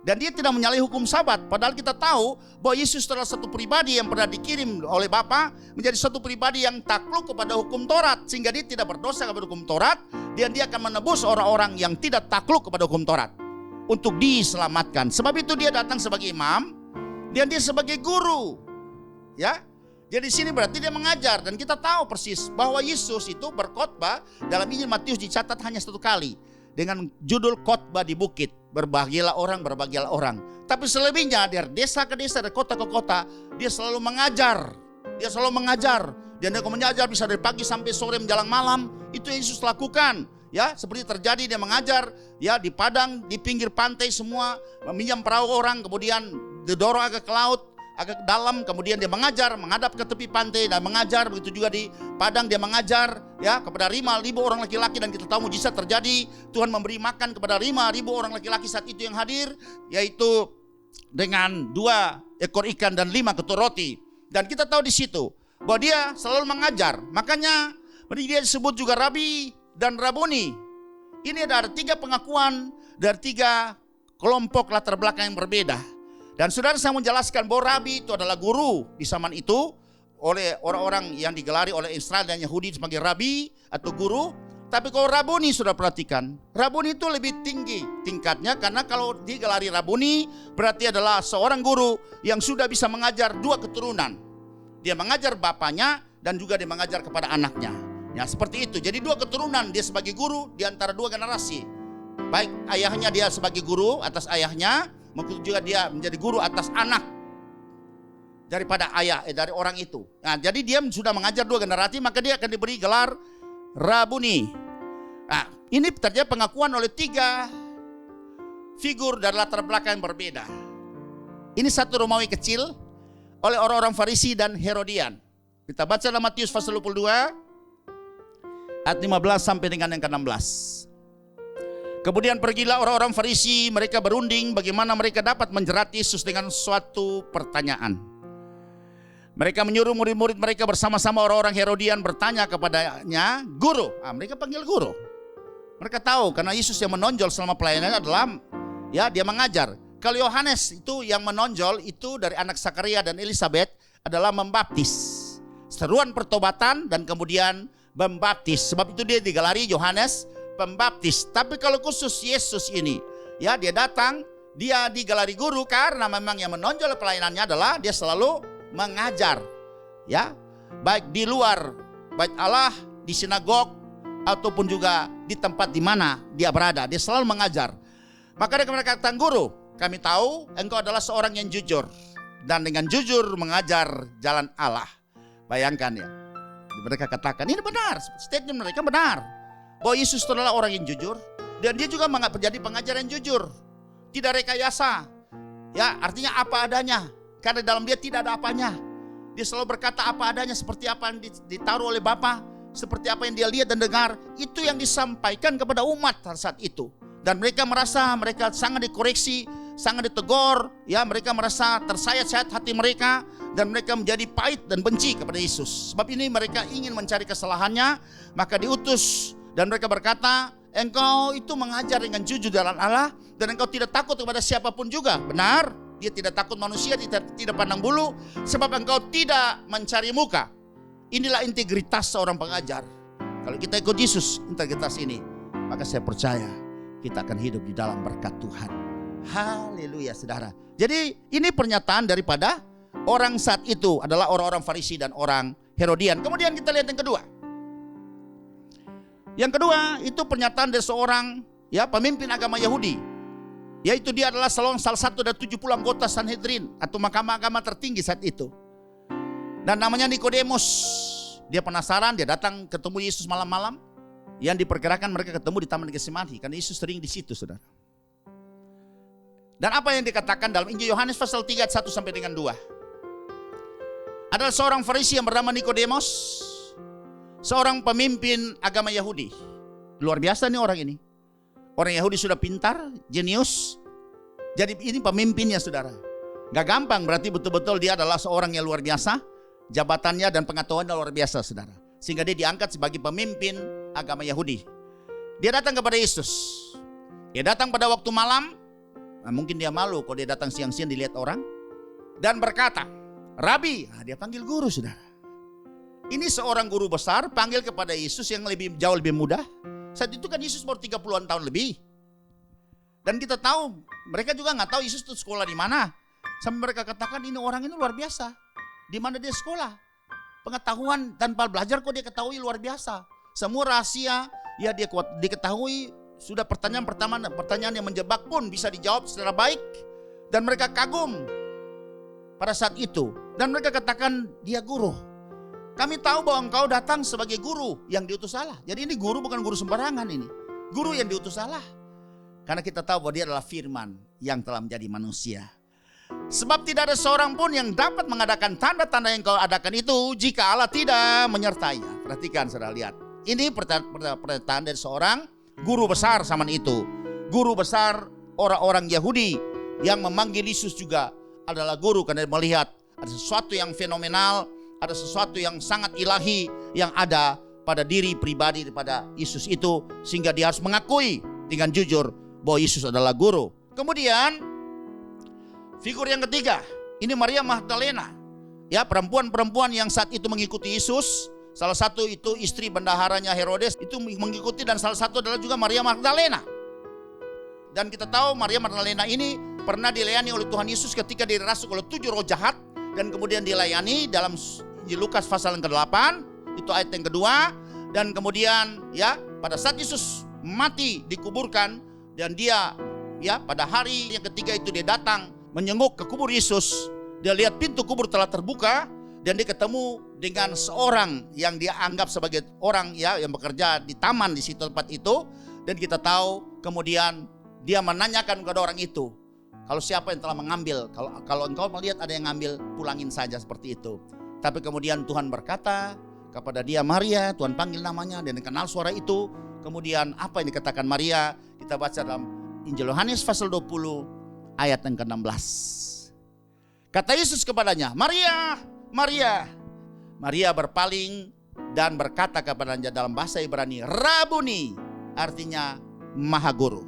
Dan dia tidak menyalahi hukum Sabat. Padahal kita tahu bahwa Yesus adalah satu pribadi yang pernah dikirim oleh Bapa menjadi satu pribadi yang takluk kepada hukum Taurat, sehingga dia tidak berdosa kepada hukum Taurat, dan dia akan menebus orang-orang yang tidak takluk kepada hukum Taurat untuk diselamatkan. Sebab itu dia datang sebagai imam dan dia sebagai guru. Ya. Jadi di sini berarti dia mengajar, dan kita tahu persis bahwa Yesus itu berkhotbah dalam Injil Matius dicatat hanya 1 kali dengan judul khotbah di bukit. Berbahagialah orang, berbahagialah orang. Tapi selebihnya dari desa ke desa, dari kota ke kota, dia selalu mengajar. Dia selalu mengajar. Dan dia mengajar bisa dari pagi sampai sore menjelang malam. Itu yang Yesus lakukan. Ya, seperti terjadi dia mengajar ya di padang, di pinggir pantai semua, meminjam perahu orang, kemudian didorong agak ke laut, agak dalam, kemudian dia mengajar, menghadap ke tepi pantai dan mengajar. Begitu juga di padang dia mengajar ya kepada 5.000 orang laki-laki, dan kita tahu mujizat terjadi. Tuhan memberi makan kepada 5.000 orang laki-laki saat itu yang hadir, yaitu dengan 2 ekor ikan dan 5 ketur roti. Dan kita tahu di situ bahwa dia selalu mengajar. Makanya dia disebut juga Rabi dan Rabuni. Ini ada 3 pengakuan dari 3 kelompok latar belakang yang berbeda. Dan saudara, saya menjelaskan bahwa Rabi itu adalah guru di zaman itu oleh orang-orang yang digelari oleh Israel dan Yahudi sebagai Rabi atau guru. Tapi kalau Rabuni, sudah perhatikan, Rabuni itu lebih tinggi tingkatnya, karena kalau digelari Rabuni berarti adalah seorang guru yang sudah bisa mengajar 2 keturunan. Dia mengajar bapaknya dan juga dia mengajar kepada anaknya. Ya, seperti itu. Jadi 2 keturunan dia sebagai guru di antara 2 generasi. Baik ayahnya dia sebagai guru atas ayahnya, mungkin juga dia menjadi guru atas anak daripada ayah dari orang itu. Nah, jadi dia sudah mengajar 2 generasi, maka dia akan diberi gelar Rabuni. Nah, ini terjadi pengakuan oleh 3 figur dari latar belakang yang berbeda. Ini 1 Romawi kecil oleh orang-orang Farisi dan Herodian. Kita baca dalam Matius pasal 22 ayat 15 sampai dengan yang ke-16. Kemudian pergilah orang-orang Farisi, mereka berunding bagaimana mereka dapat menjerat Yesus dengan suatu pertanyaan. Mereka menyuruh murid-murid mereka bersama-sama orang-orang Herodian bertanya kepadanya, "Guru." Mereka panggil guru. Mereka tahu karena Yesus yang menonjol selama pelayanannya adalah ya dia mengajar. Kalau Yohanes itu yang menonjol itu dari anak Zakaria dan Elisabet adalah membaptis. Seruan pertobatan dan kemudian membaptis. Sebab itu dia digelari Yohanes Pembaptis. Tapi kalau khusus Yesus ini, ya dia datang, dia digelari guru karena memang yang menonjol pelayanannya adalah dia selalu mengajar. Ya, baik di luar bait Allah, di sinagog, ataupun juga di tempat di mana dia berada, dia selalu mengajar. Maka mereka katakan, "Guru, kami tahu engkau adalah seorang yang jujur dan dengan jujur mengajar jalan Allah." Bayangkan ya, mereka katakan ini benar, statement mereka benar. Bahwa Yesus adalah orang yang jujur, dan dia juga menjadi pengajar yang jujur, tidak rekayasa. Ya, artinya apa adanya. Karena dalam dia tidak ada apanya. Dia selalu berkata apa adanya, seperti apa yang ditaruh oleh Bapa, seperti apa yang dia lihat dan dengar, itu yang disampaikan kepada umat saat itu. Dan mereka merasa mereka sangat dikoreksi, sangat ditegur, ya, mereka merasa tersayat-sayat hati mereka, dan mereka menjadi pahit dan benci kepada Yesus. Sebab ini mereka ingin mencari kesalahannya, maka diutus dan mereka berkata, engkau itu mengajar dengan jujur dalam Allah, dan engkau tidak takut kepada siapapun juga. Benar, dia tidak takut manusia, tidak pandang bulu, sebab engkau tidak mencari muka. Inilah integritas seorang pengajar. Kalau kita ikut Yesus, integritas ini, maka saya percaya kita akan hidup di dalam berkat Tuhan. Haleluya, saudara. Jadi ini pernyataan daripada orang saat itu adalah orang-orang Farisi dan orang Herodian. Kemudian kita lihat yang kedua. Yang kedua itu pernyataan dari seorang, ya, pemimpin agama Yahudi. Yaitu dia adalah salah satu dari 70 anggota Sanhedrin atau mahkamah agama tertinggi saat itu. Dan namanya Nikodemus. Dia penasaran, dia datang ketemu Yesus malam-malam. Yang diperkirakan mereka ketemu di Taman Getsemani, karena Yesus sering di situ, saudara. Dan apa yang dikatakan dalam Injil Yohanes pasal 3 ayat 1 sampai dengan 2. Adalah seorang Farisi yang bernama Nikodemus, seorang pemimpin agama Yahudi. Luar biasa nih orang ini. Orang Yahudi sudah pintar, jenius. Jadi ini pemimpinnya, saudara. Gak gampang, berarti betul-betul dia adalah seorang yang luar biasa. Jabatannya dan pengetahuannya luar biasa, saudara. Sehingga dia diangkat sebagai pemimpin agama Yahudi. Dia datang kepada Yesus. Dia datang pada waktu malam. Nah, mungkin dia malu kalau dia datang siang-siang dilihat orang. Dan berkata, Rabi, dia panggil guru, saudara. Ini seorang guru besar panggil kepada Yesus yang jauh lebih muda. Saat itu kan Yesus baru 30-an tahun lebih. Dan kita tahu, mereka juga nggak tahu Yesus itu sekolah di mana. Sampai mereka katakan ini orang ini luar biasa. Di mana dia sekolah? Pengetahuan tanpa belajar kok dia ketahui luar biasa. Semua rahasia ya dia diketahui. Sudah pertanyaan yang menjebak pun bisa dijawab secara baik. Dan mereka kagum pada saat itu. Dan mereka katakan dia guru. Kami tahu bahwa engkau datang sebagai guru yang diutus Allah. Jadi ini guru bukan guru sembarangan ini. Guru yang diutus Allah. Karena kita tahu bahwa dia adalah firman yang telah menjadi manusia. Sebab tidak ada seorang pun yang dapat mengadakan tanda-tanda yang kau adakan itu jika Allah tidak menyertainya. Perhatikan, saudara, lihat. Ini pernyataan dari seorang guru besar zaman itu. Guru besar orang-orang Yahudi yang memanggil Yesus juga adalah guru. Karena melihat ada sesuatu yang fenomenal, ada sesuatu yang sangat ilahi yang ada pada diri pribadi daripada Yesus itu, sehingga dia harus mengakui dengan jujur bahwa Yesus adalah guru. Kemudian figur yang ketiga, ini Maria Magdalena. Ya, perempuan-perempuan yang saat itu mengikuti Yesus. Salah satu itu istri bendaharanya Herodes itu mengikuti, dan salah satu adalah juga Maria Magdalena. Dan kita tahu Maria Magdalena ini pernah dilayani oleh Tuhan Yesus ketika dirasuk oleh 7 roh jahat, dan kemudian dilayani dalam Injil Lukas pasal yang ke-8, itu ayat yang kedua. Dan kemudian ya pada saat Yesus mati dikuburkan, dan dia ya pada hari yang ketiga itu dia datang menyenguk ke kubur Yesus. Dia lihat pintu kubur telah terbuka, dan dia ketemu dengan seorang yang dia anggap sebagai orang ya yang bekerja di taman di situ tempat itu. Dan kita tahu kemudian dia menanyakan kepada orang itu, kalau siapa yang telah mengambil, kalau engkau melihat ada yang ngambil, pulangin saja, seperti itu. Tapi kemudian Tuhan berkata kepada dia, Maria. Tuhan panggil namanya dan kenal suara itu. Kemudian apa yang dikatakan Maria? Kita baca dalam Injil Yohanes pasal 20 ayat yang ke-16. Kata Yesus kepadanya, Maria, Maria. Maria berpaling dan berkata kepadanya dalam bahasa Ibrani, Rabuni, artinya Maha Guru.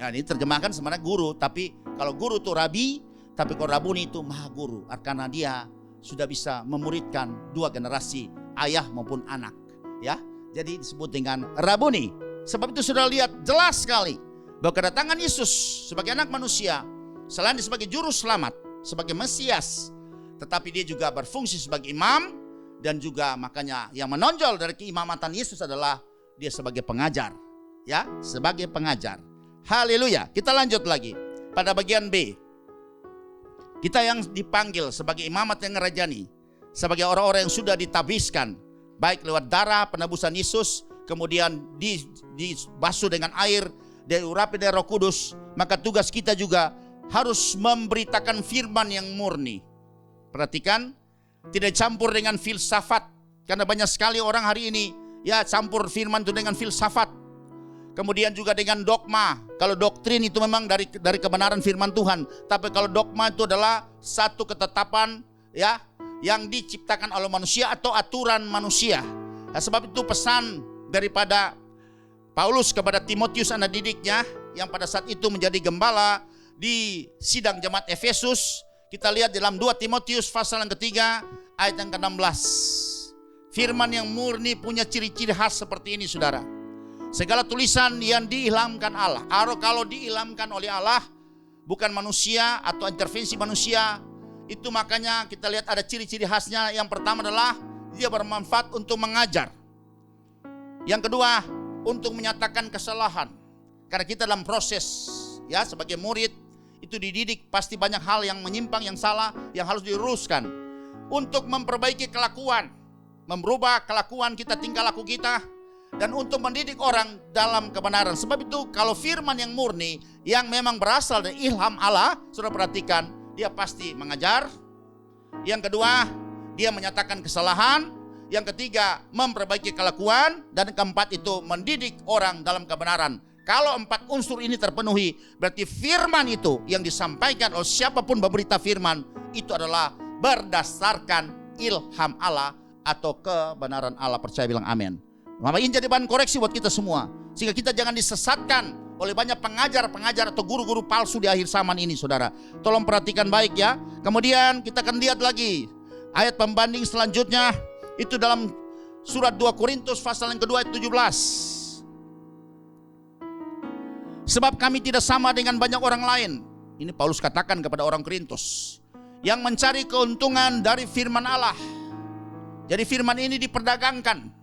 Ya, ini terjemahkan sebenarnya guru, tapi kalau guru itu rabi, tapi kalau Rabuni itu Maha Guru. Karena dia sudah bisa memuridkan 2 generasi, ayah maupun anak. Ya, jadi disebut dengan Rabuni. Sebab itu sudah lihat jelas sekali bahwa kedatangan Yesus sebagai anak manusia, selain sebagai juru selamat, sebagai Mesias, tetapi dia juga berfungsi sebagai imam. Dan juga makanya yang menonjol dari keimamatan Yesus adalah dia sebagai pengajar. Ya, sebagai pengajar. Haleluya. Kita lanjut lagi pada bagian B. Kita yang dipanggil sebagai imamat yang ngerajani, sebagai orang-orang yang sudah ditabiskan, baik lewat darah penebusan Yesus, kemudian dibasuh dengan air, diurapi dari Roh Kudus. Maka tugas kita juga harus memberitakan firman yang murni. Perhatikan, tidak campur dengan filsafat. Karena banyak sekali orang hari ini ya campur firman itu dengan filsafat. Kemudian juga dengan dogma. Kalau doktrin itu memang dari kebenaran firman Tuhan. Tapi kalau dogma itu adalah satu ketetapan ya yang diciptakan oleh manusia atau aturan manusia. Nah, sebab itu pesan daripada Paulus kepada Timotius anak didiknya yang pada saat itu menjadi gembala di sidang jemaat Efesus. Kita lihat dalam 2 Timotius pasal yang ketiga ayat yang ke-16. Firman yang murni punya ciri-ciri khas seperti ini, saudara. Segala tulisan yang diilhamkan Allah. Kalau diilhamkan oleh Allah, bukan manusia atau intervensi manusia, itu makanya kita lihat ada ciri-ciri khasnya. Yang pertama adalah dia bermanfaat untuk mengajar. Yang kedua, untuk menyatakan kesalahan. Karena kita dalam proses ya sebagai murid itu dididik, pasti banyak hal yang menyimpang, yang salah, yang harus diluruskan. Untuk memperbaiki kelakuan, merubah kelakuan kita, tingkah laku kita, dan untuk mendidik orang dalam kebenaran. Sebab itu kalau firman yang murni, yang memang berasal dari ilham Allah, sudah perhatikan, dia pasti mengajar. Yang kedua, dia menyatakan kesalahan. Yang ketiga, memperbaiki kelakuan. Dan keempat itu mendidik orang dalam kebenaran. Kalau 4 unsur ini terpenuhi, berarti firman itu yang disampaikan oleh siapapun berberita firman, itu adalah berdasarkan ilham Allah atau kebenaran Allah. Percaya, bilang amin. Maka ini jadi bahan koreksi buat kita semua, sehingga kita jangan disesatkan oleh banyak pengajar atau guru-guru palsu di akhir zaman ini, saudara. Tolong perhatikan baik ya. Kemudian kita akan lihat lagi ayat pembanding selanjutnya, itu dalam surat 2 Korintus pasal yang kedua ayat 17. Sebab kami tidak sama dengan banyak orang lain. Ini Paulus katakan kepada orang Korintus yang mencari keuntungan dari firman Allah. Jadi firman ini diperdagangkan.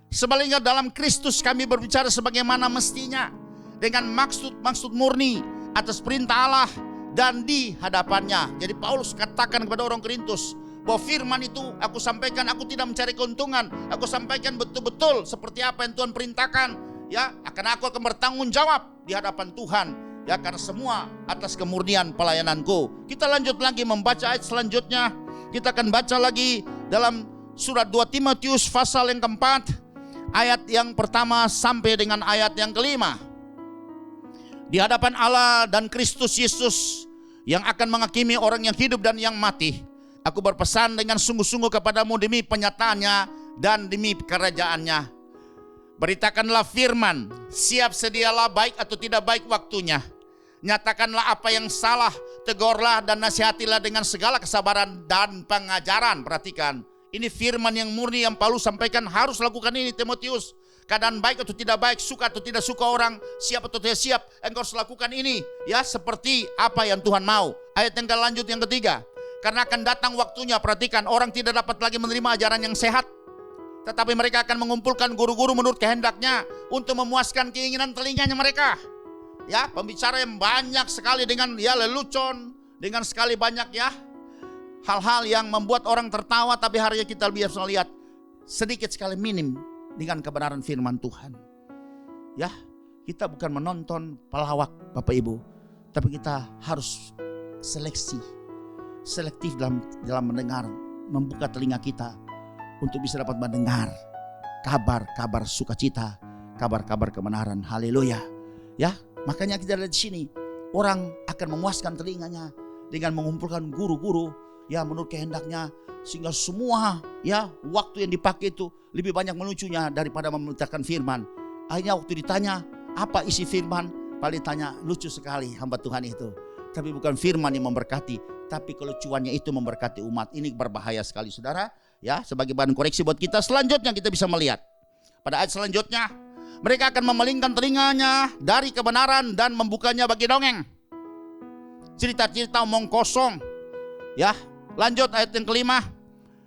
Sebaliknya dalam Kristus kami berbicara sebagaimana mestinya, dengan maksud murni atas perintah Allah dan di hadapannya. Jadi Paulus katakan kepada orang Korintus bahwa firman itu aku sampaikan, aku tidak mencari keuntungan. Aku sampaikan betul-betul seperti apa yang Tuhan perintahkan. Ya, karena aku akan bertanggung jawab di hadapan Tuhan. Ya, karena semua atas kemurnian pelayananku. Kita lanjut lagi membaca ayat selanjutnya. Kita akan baca lagi dalam surat 2 Timotius pasal yang keempat, ayat yang pertama sampai dengan ayat yang kelima. Di hadapan Allah dan Kristus Yesus yang akan menghakimi orang yang hidup dan yang mati, aku berpesan dengan sungguh-sungguh kepadamu demi penyataannya dan demi kerajaannya. Beritakanlah firman, siap sedialah baik atau tidak baik waktunya. Nyatakanlah apa yang salah, tegurlah dan nasihatilah dengan segala kesabaran dan pengajaran. Perhatikan, ini firman yang murni yang Paulus sampaikan, harus lakukan ini Timotius. Keadaan baik atau tidak baik, suka atau tidak suka orang, siap atau tidak siap, engkau harus lakukan ini. Ya, seperti apa yang Tuhan mau. Ayat yang lanjut yang ketiga. Karena akan datang waktunya, perhatikan, orang tidak dapat lagi menerima ajaran yang sehat. Tetapi mereka akan mengumpulkan guru-guru menurut kehendaknya untuk memuaskan keinginan telinganya mereka. Ya, pembicara yang banyak sekali dengan ya lelucon, dengan sekali banyak ya hal-hal yang membuat orang tertawa, tapi hari ini kita bisa lihat sedikit sekali minim dengan kebenaran firman Tuhan. Ya, kita bukan menonton pelawak Bapak Ibu, tapi kita harus selektif dalam mendengar, membuka telinga kita untuk bisa dapat mendengar kabar-kabar sukacita, kabar-kabar kebenaran. Haleluya. Ya, makanya kita lihat di sini, orang akan memuaskan telinganya dengan mengumpulkan guru-guru ya menurut kehendaknya, sehingga semua ya waktu yang dipakai itu lebih banyak melucunya daripada memberitakan firman. Akhirnya waktu ditanya apa isi firman, paling tanya lucu sekali hamba Tuhan itu. Tapi bukan firman yang memberkati, tapi kelucuannya itu memberkati umat. Ini berbahaya sekali, saudara. Ya, sebagai bahan koreksi buat kita. Selanjutnya kita bisa melihat pada ayat selanjutnya, mereka akan memalingkan telinganya dari kebenaran dan membukanya bagi dongeng, cerita-cerita omong kosong. Ya, lanjut ayat yang kelima.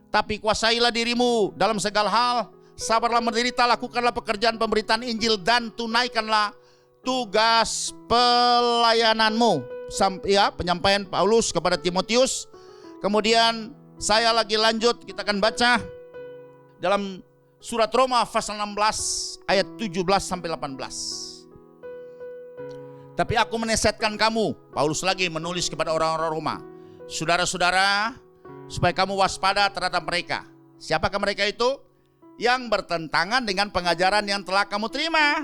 Tapi kuasailah dirimu dalam segala hal, sabarlah menderita, lakukanlah pekerjaan pemberitaan Injil dan tunaikanlah tugas pelayananmu. Sampai ya, penyampaian Paulus kepada Timotius. Kemudian saya lagi lanjut, kita akan baca dalam surat Roma pasal 16 ayat 17 sampai 18. Tapi aku menasihatkan kamu, Paulus lagi menulis kepada orang-orang Roma, saudara-saudara, supaya kamu waspada terhadap mereka. Siapakah mereka itu? Yang bertentangan dengan pengajaran yang telah kamu terima.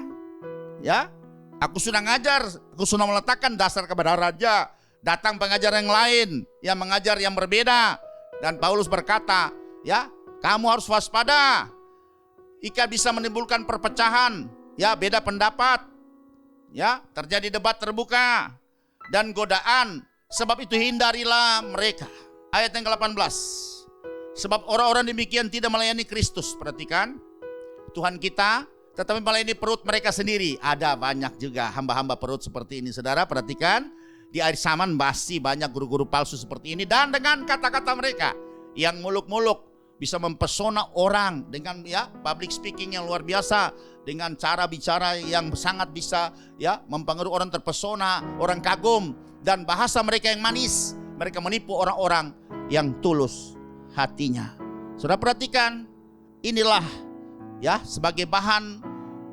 Ya, aku sudah ngajar, aku sudah meletakkan dasar kepada raja. Datang pengajar yang lain, yang mengajar yang berbeda. Dan Paulus berkata, ya, kamu harus waspada. Jika bisa menimbulkan perpecahan, ya, beda pendapat, ya, terjadi debat terbuka dan godaan. Sebab itu hindarilah mereka. Ayat yang ke-18. Sebab orang-orang demikian tidak melayani Kristus. Perhatikan, Tuhan kita, tetapi melayani perut mereka sendiri. Ada banyak juga hamba-hamba perut seperti ini, saudara. Perhatikan, di akhir zaman masih banyak guru-guru palsu seperti ini. Dan dengan kata-kata mereka yang muluk-muluk bisa mempesona orang dengan, ya, public speaking yang luar biasa, dengan cara bicara yang sangat bisa, ya, mempengaruhi orang terpesona, orang kagum, dan bahasa mereka yang manis. Mereka menipu orang-orang yang tulus hatinya. Saudara perhatikan, inilah, ya, sebagai bahan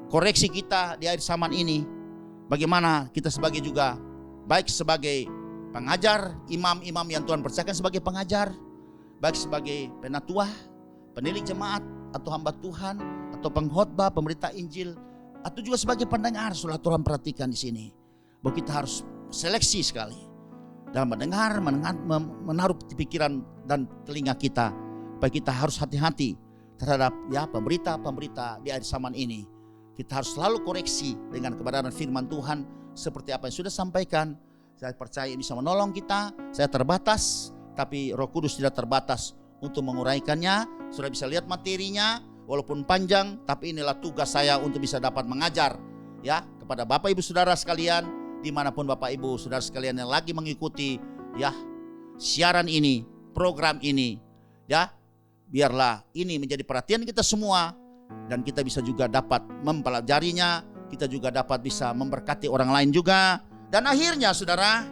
koreksi kita di akhir zaman ini. Bagaimana kita sebagai juga, baik sebagai pengajar, imam-imam yang Tuhan percayakan sebagai pengajar, baik sebagai penatua, penilik jemaat, atau hamba Tuhan, atau pengkhotbah, pemberita Injil, atau juga sebagai pendengar. Saudara Tuhan perhatikan di sini bahwa kita harus seleksi sekali dalam mendengar, menaruh pikiran dan telinga kita, bahwa kita harus hati-hati terhadap, ya, pemberita-pemberita di akhir zaman ini. Kita harus selalu koreksi dengan kebenaran firman Tuhan seperti apa yang sudah sampaikan. Saya percaya bisa menolong kita. Saya terbatas, tapi Roh Kudus tidak terbatas untuk menguraikannya. Sudah bisa lihat materinya, walaupun panjang, tapi inilah tugas saya untuk bisa dapat mengajar, ya, kepada Bapak Ibu Saudara sekalian, dimanapun Bapak Ibu Saudara sekalian yang lagi mengikuti, ya, siaran ini, program ini, ya, biarlah ini menjadi perhatian kita semua, dan kita bisa juga dapat mempelajarinya, kita juga dapat bisa memberkati orang lain juga. Dan akhirnya, saudara,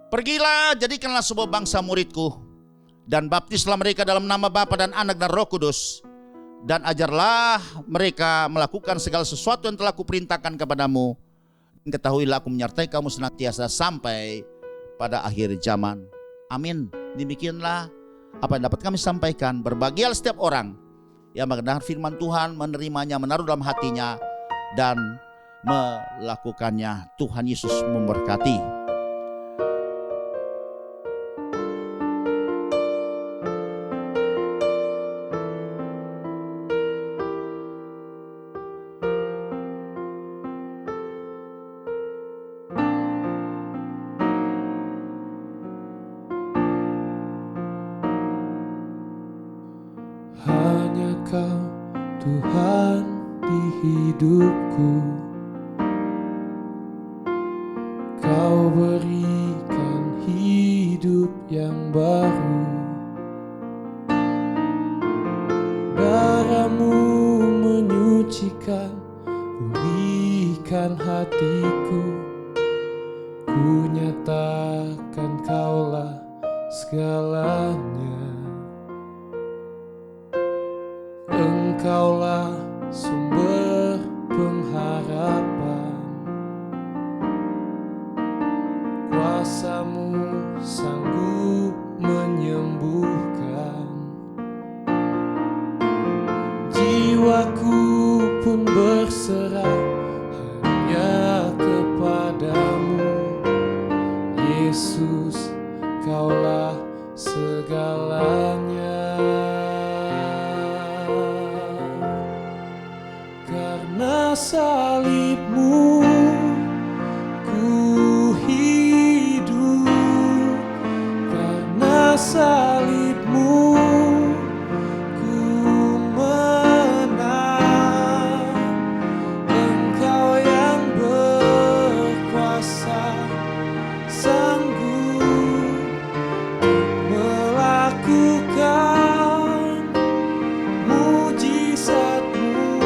pergilah, jadikanlah sebuah bangsa muridku, dan baptislah mereka dalam nama Bapa dan Anak dan Roh Kudus, dan ajarlah mereka melakukan segala sesuatu yang telah kuperintahkan kepadamu. Dan ketahuilah aku menyertai kamu senantiasa sampai pada akhir zaman. Amin. Demikianlah apa yang dapat kami sampaikan. Berbahagialah setiap orang yang mendengar firman Tuhan, menerimanya, menaruh dalam hatinya, dan melakukannya. Tuhan Yesus memberkati. Hanya Kau Tuhan di hidupku, Kau berikan hidup yang baru. Darah-Mu menyucikan, pulihkan hatiku. Ku nyatakan Kaulah segalanya. Engkaulah sumber pengharapan, kuasa-Mu sanggup menyembuhkan. Jiwaku pun berserah hanya kepadamu, Yesus, Kaulah segalanya. Karena salib-Mu ku hidup, karena salib-Mu ku menang. Engkau yang berkuasa sanggup melakukan mujizat-Mu.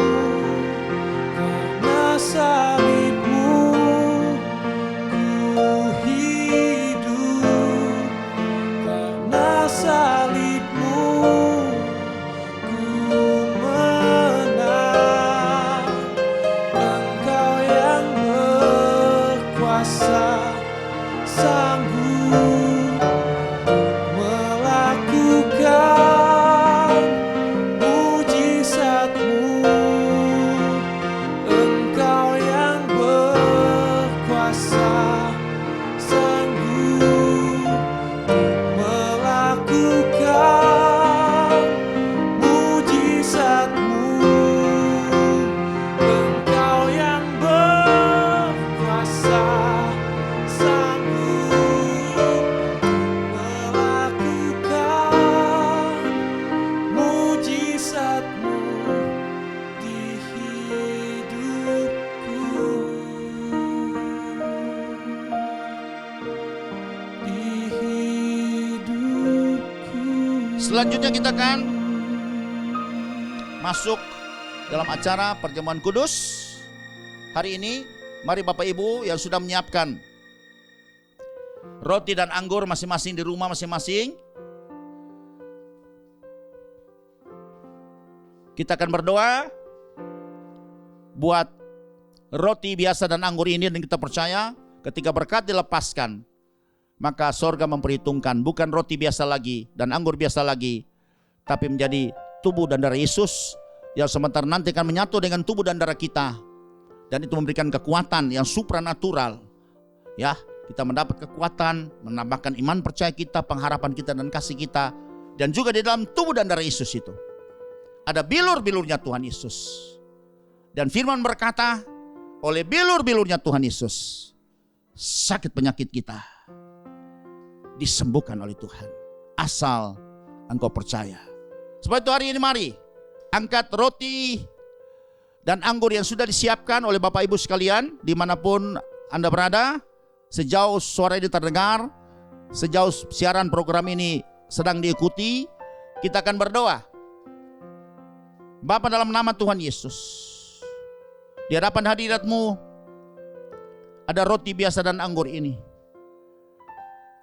Selanjutnya kita akan masuk dalam acara perjamuan kudus. Hari ini mari Bapak Ibu yang sudah menyiapkan roti dan anggur masing-masing di rumah masing-masing, kita akan berdoa buat roti biasa dan anggur ini, dan kita percaya ketika berkat dilepaskan, maka sorga memperhitungkan bukan roti biasa lagi dan anggur biasa lagi, tapi menjadi tubuh dan darah Yesus yang sebentar nanti akan menyatu dengan tubuh dan darah kita. Dan itu memberikan kekuatan yang supranatural. Ya, kita mendapat kekuatan, menambahkan iman percaya kita, pengharapan kita dan kasih kita. Dan juga di dalam tubuh dan darah Yesus itu ada bilur-bilurnya Tuhan Yesus. Dan firman berkata, oleh bilur-bilurnya Tuhan Yesus, sakit penyakit kita disembuhkan oleh Tuhan. Asal engkau percaya. Sebab itu hari ini mari angkat roti dan anggur yang sudah disiapkan oleh Bapak Ibu sekalian, dimanapun Anda berada, sejauh suara ini terdengar, sejauh siaran program ini sedang diikuti, kita akan berdoa. Bapa, dalam nama Tuhan Yesus, di hadapan hadirat-Mu ada roti biasa dan anggur ini.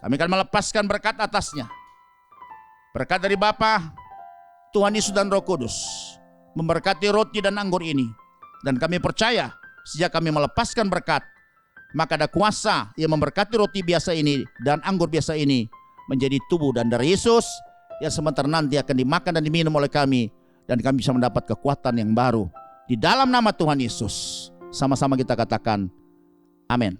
Kami akan melepaskan berkat atasnya. Berkat dari Bapa, Tuhan Yesus dan Roh Kudus memberkati roti dan anggur ini. Dan kami percaya sejak kami melepaskan berkat, maka ada kuasa yang memberkati roti biasa ini dan anggur biasa ini menjadi tubuh dan darah Yesus yang sebentar nanti akan dimakan dan diminum oleh kami. Dan kami bisa mendapat kekuatan yang baru. Di dalam nama Tuhan Yesus, sama-sama kita katakan amin.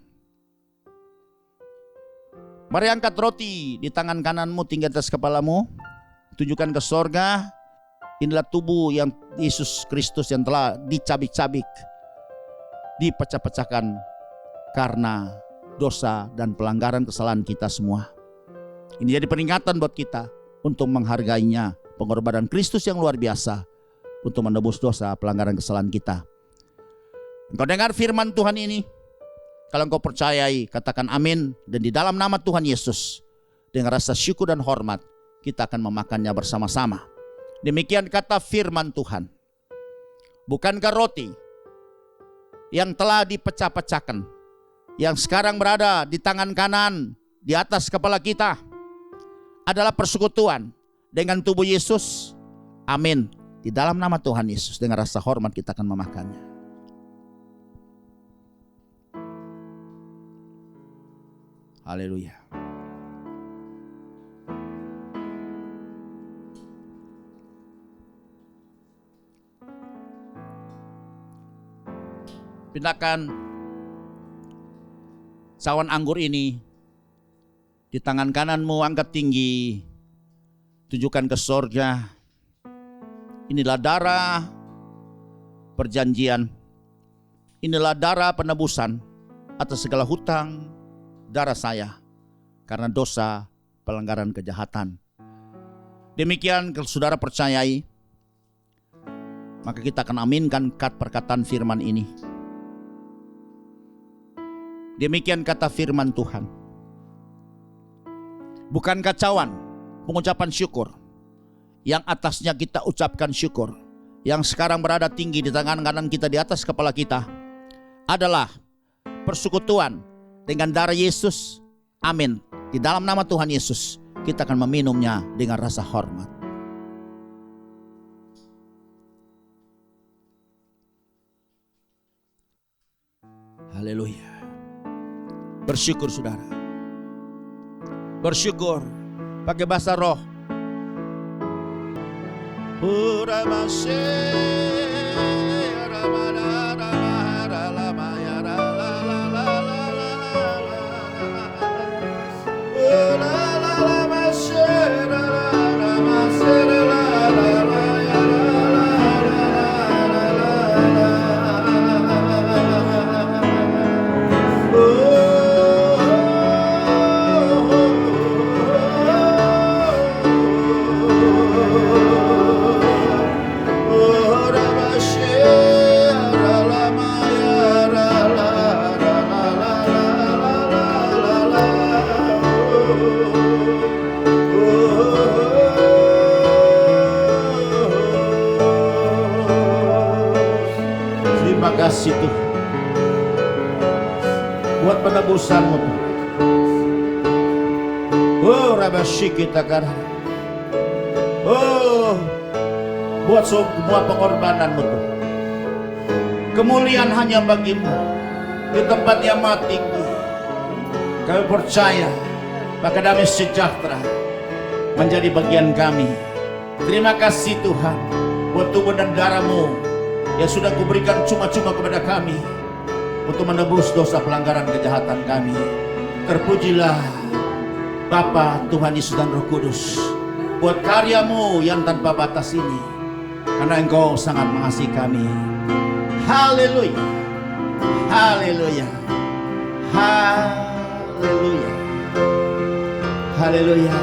Mari angkat roti di tangan kananmu tinggi atas kepalamu, tujukan ke sorga. Inilah tubuh yang Yesus Kristus yang telah dicabik-cabik, dipecah-pecahkan karena dosa dan pelanggaran kesalahan kita semua. Ini jadi peringatan buat kita untuk menghargainya, pengorbanan Kristus yang luar biasa untuk menebus dosa pelanggaran kesalahan kita. Engkau dengar firman Tuhan ini, kalau engkau percayai katakan amin, dan di dalam nama Tuhan Yesus dengan rasa syukur dan hormat kita akan memakannya bersama-sama. Demikian kata firman Tuhan. Bukankah roti yang telah dipecah-pecahkan, yang sekarang berada di tangan kanan di atas kepala kita, adalah persekutuan dengan tubuh Yesus? Amin. Di dalam nama Tuhan Yesus dengan rasa hormat kita akan memakannya. Haleluya. Pindahkan cawan anggur ini di tangan kananmu, angkat tinggi, tujukan ke sorga. Inilah darah perjanjian, inilah darah penebusan atas segala hutang darah saya karena dosa pelanggaran kejahatan. Demikian kalau saudara percayai, maka kita akan aminkan perkataan firman ini. Demikian kata firman Tuhan. Bukan kacauan, pengucapan syukur yang atasnya kita ucapkan syukur, yang sekarang berada tinggi di tangan kanan kita di atas kepala kita, adalah persekutuan dengan darah Yesus. Amin. Di dalam nama Tuhan Yesus kita akan meminumnya dengan rasa hormat. Haleluya. Bersyukur saudara. Bersyukur pakai bahasa roh. kasih Tuhan buat penebusan-Mu Tuhan. Oh, Rabashikita karena. Oh, buat semua pengorbanan-Mu Tuhan. Kemuliaan hanya bagi-Mu di tempat yang maha tinggi. Kami percaya maka damai sejahtera menjadi bagian kami. Terima kasih Tuhan buat tubuh dan darah-Mu yang sudah Kuberikan cuma-cuma kepada kami untuk menebus dosa pelanggaran kejahatan kami. Terpujilah Bapa, Tuhan Yesus dan Roh Kudus buat karya-Mu yang tanpa batas ini, karena Engkau sangat mengasihi kami. Haleluya, haleluya, haleluya, haleluya.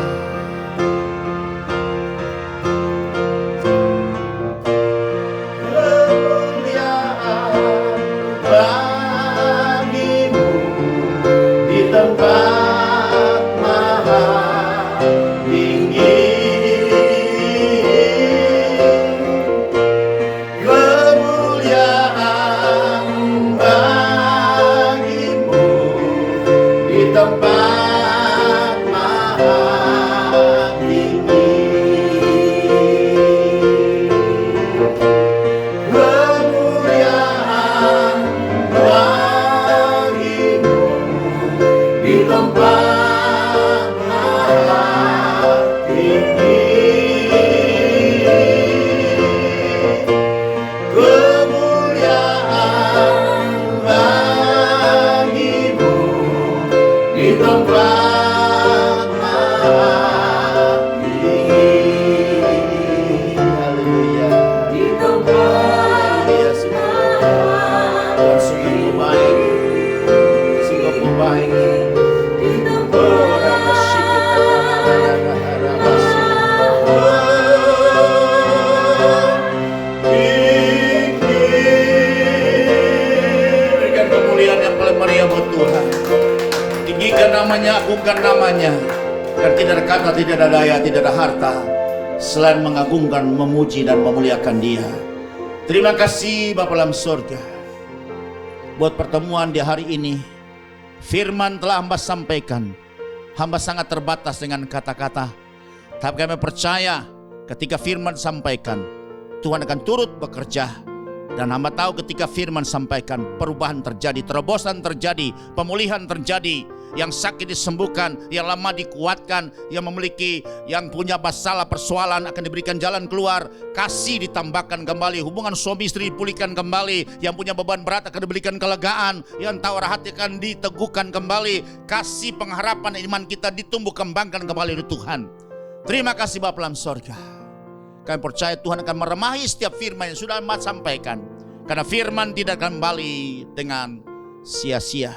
Agungkan namanya, dan tidak ada kata, tidak ada daya, tidak ada harta selain mengagungkan, memuji dan memuliakan Dia. Terima kasih Bapa dalam surga buat pertemuan di hari ini. Firman telah hamba sampaikan, hamba sangat terbatas dengan kata-kata, tapi kami percaya ketika firman disampaikan, Tuhan akan turut bekerja. Dan hamba tahu ketika firman sampaikan, perubahan terjadi, terobosan terjadi, pemulihan terjadi. Yang sakit disembuhkan, yang lama dikuatkan, yang memiliki, yang punya masalah persoalan akan diberikan jalan keluar, kasih ditambahkan kembali, hubungan suami istri dipulihkan kembali, yang punya beban berat akan diberikan kelegaan, yang tawar hati akan diteguhkan kembali, kasih pengharapan iman kita ditumbuh kembangkan kembali oleh Tuhan. Terima kasih Bapa dalam sorga. Kami percaya Tuhan akan meremahi setiap firman yang sudah Ahmad sampaikan, karena firman tidak akan kembali dengan sia-sia.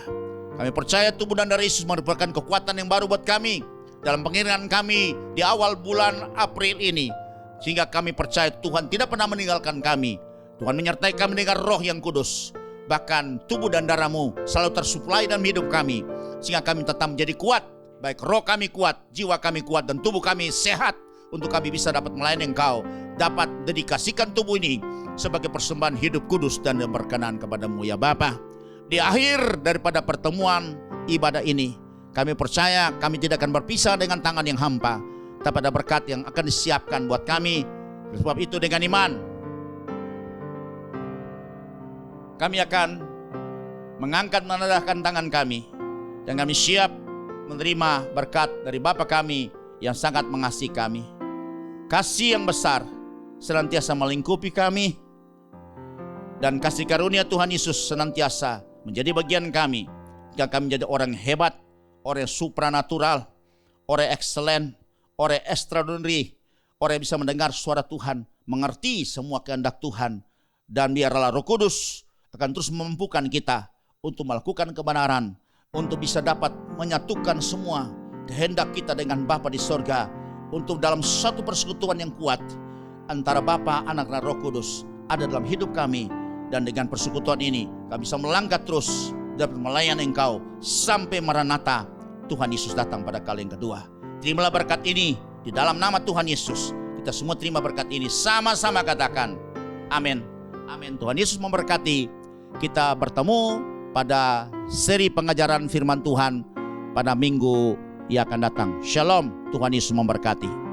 Kami percaya tubuh dan darah Yesus merupakan kekuatan yang baru buat kami dalam pengiringan kami di awal bulan April ini. Sehingga kami percaya Tuhan tidak pernah meninggalkan kami. Tuhan menyertai kami dengan Roh yang kudus. Bahkan tubuh dan darah-Mu selalu tersuplai dalam hidup kami. Sehingga kami tetap menjadi kuat. Baik roh kami kuat, jiwa kami kuat, dan tubuh kami sehat. Untuk kami bisa dapat melayani Engkau. Dapat dedikasikan tubuh ini sebagai persembahan hidup kudus dan berkenan kepada-Mu ya Bapa. Di akhir daripada pertemuan ibadah ini, kami percaya kami tidak akan berpisah dengan tangan yang hampa, tapi ada berkat yang akan disiapkan buat kami. Sebab itu dengan iman, kami akan mengangkat menadahkan tangan kami, dan kami siap menerima berkat dari Bapa kami yang sangat mengasihi kami. Kasih yang besar senantiasa melingkupi kami, dan kasih karunia Tuhan Yesus senantiasa menjadi bagian kami, jika kami menjadi orang yang hebat, orang yang supranatural, orang yang excellent, orang yang extraordinary, orang yang bisa mendengar suara Tuhan, mengerti semua kehendak Tuhan, dan biarlah Roh Kudus akan terus memampukan kita untuk melakukan kebenaran, untuk bisa dapat menyatukan semua kehendak kita dengan Bapa di sorga, untuk dalam satu persekutuan yang kuat antara Bapa, Anak, dan Roh Kudus ada dalam hidup kami. Dan dengan persekutuan ini kami bisa melangkah terus dapat melayani Engkau sampai Maranatha Tuhan Yesus datang pada kali yang kedua. Terimalah berkat ini di dalam nama Tuhan Yesus. Kita semua terima berkat ini, sama-sama katakan amin. Amin. Tuhan Yesus memberkati. kita bertemu pada seri pengajaran firman Tuhan pada minggu yang akan datang. Shalom, Tuhan Yesus memberkati.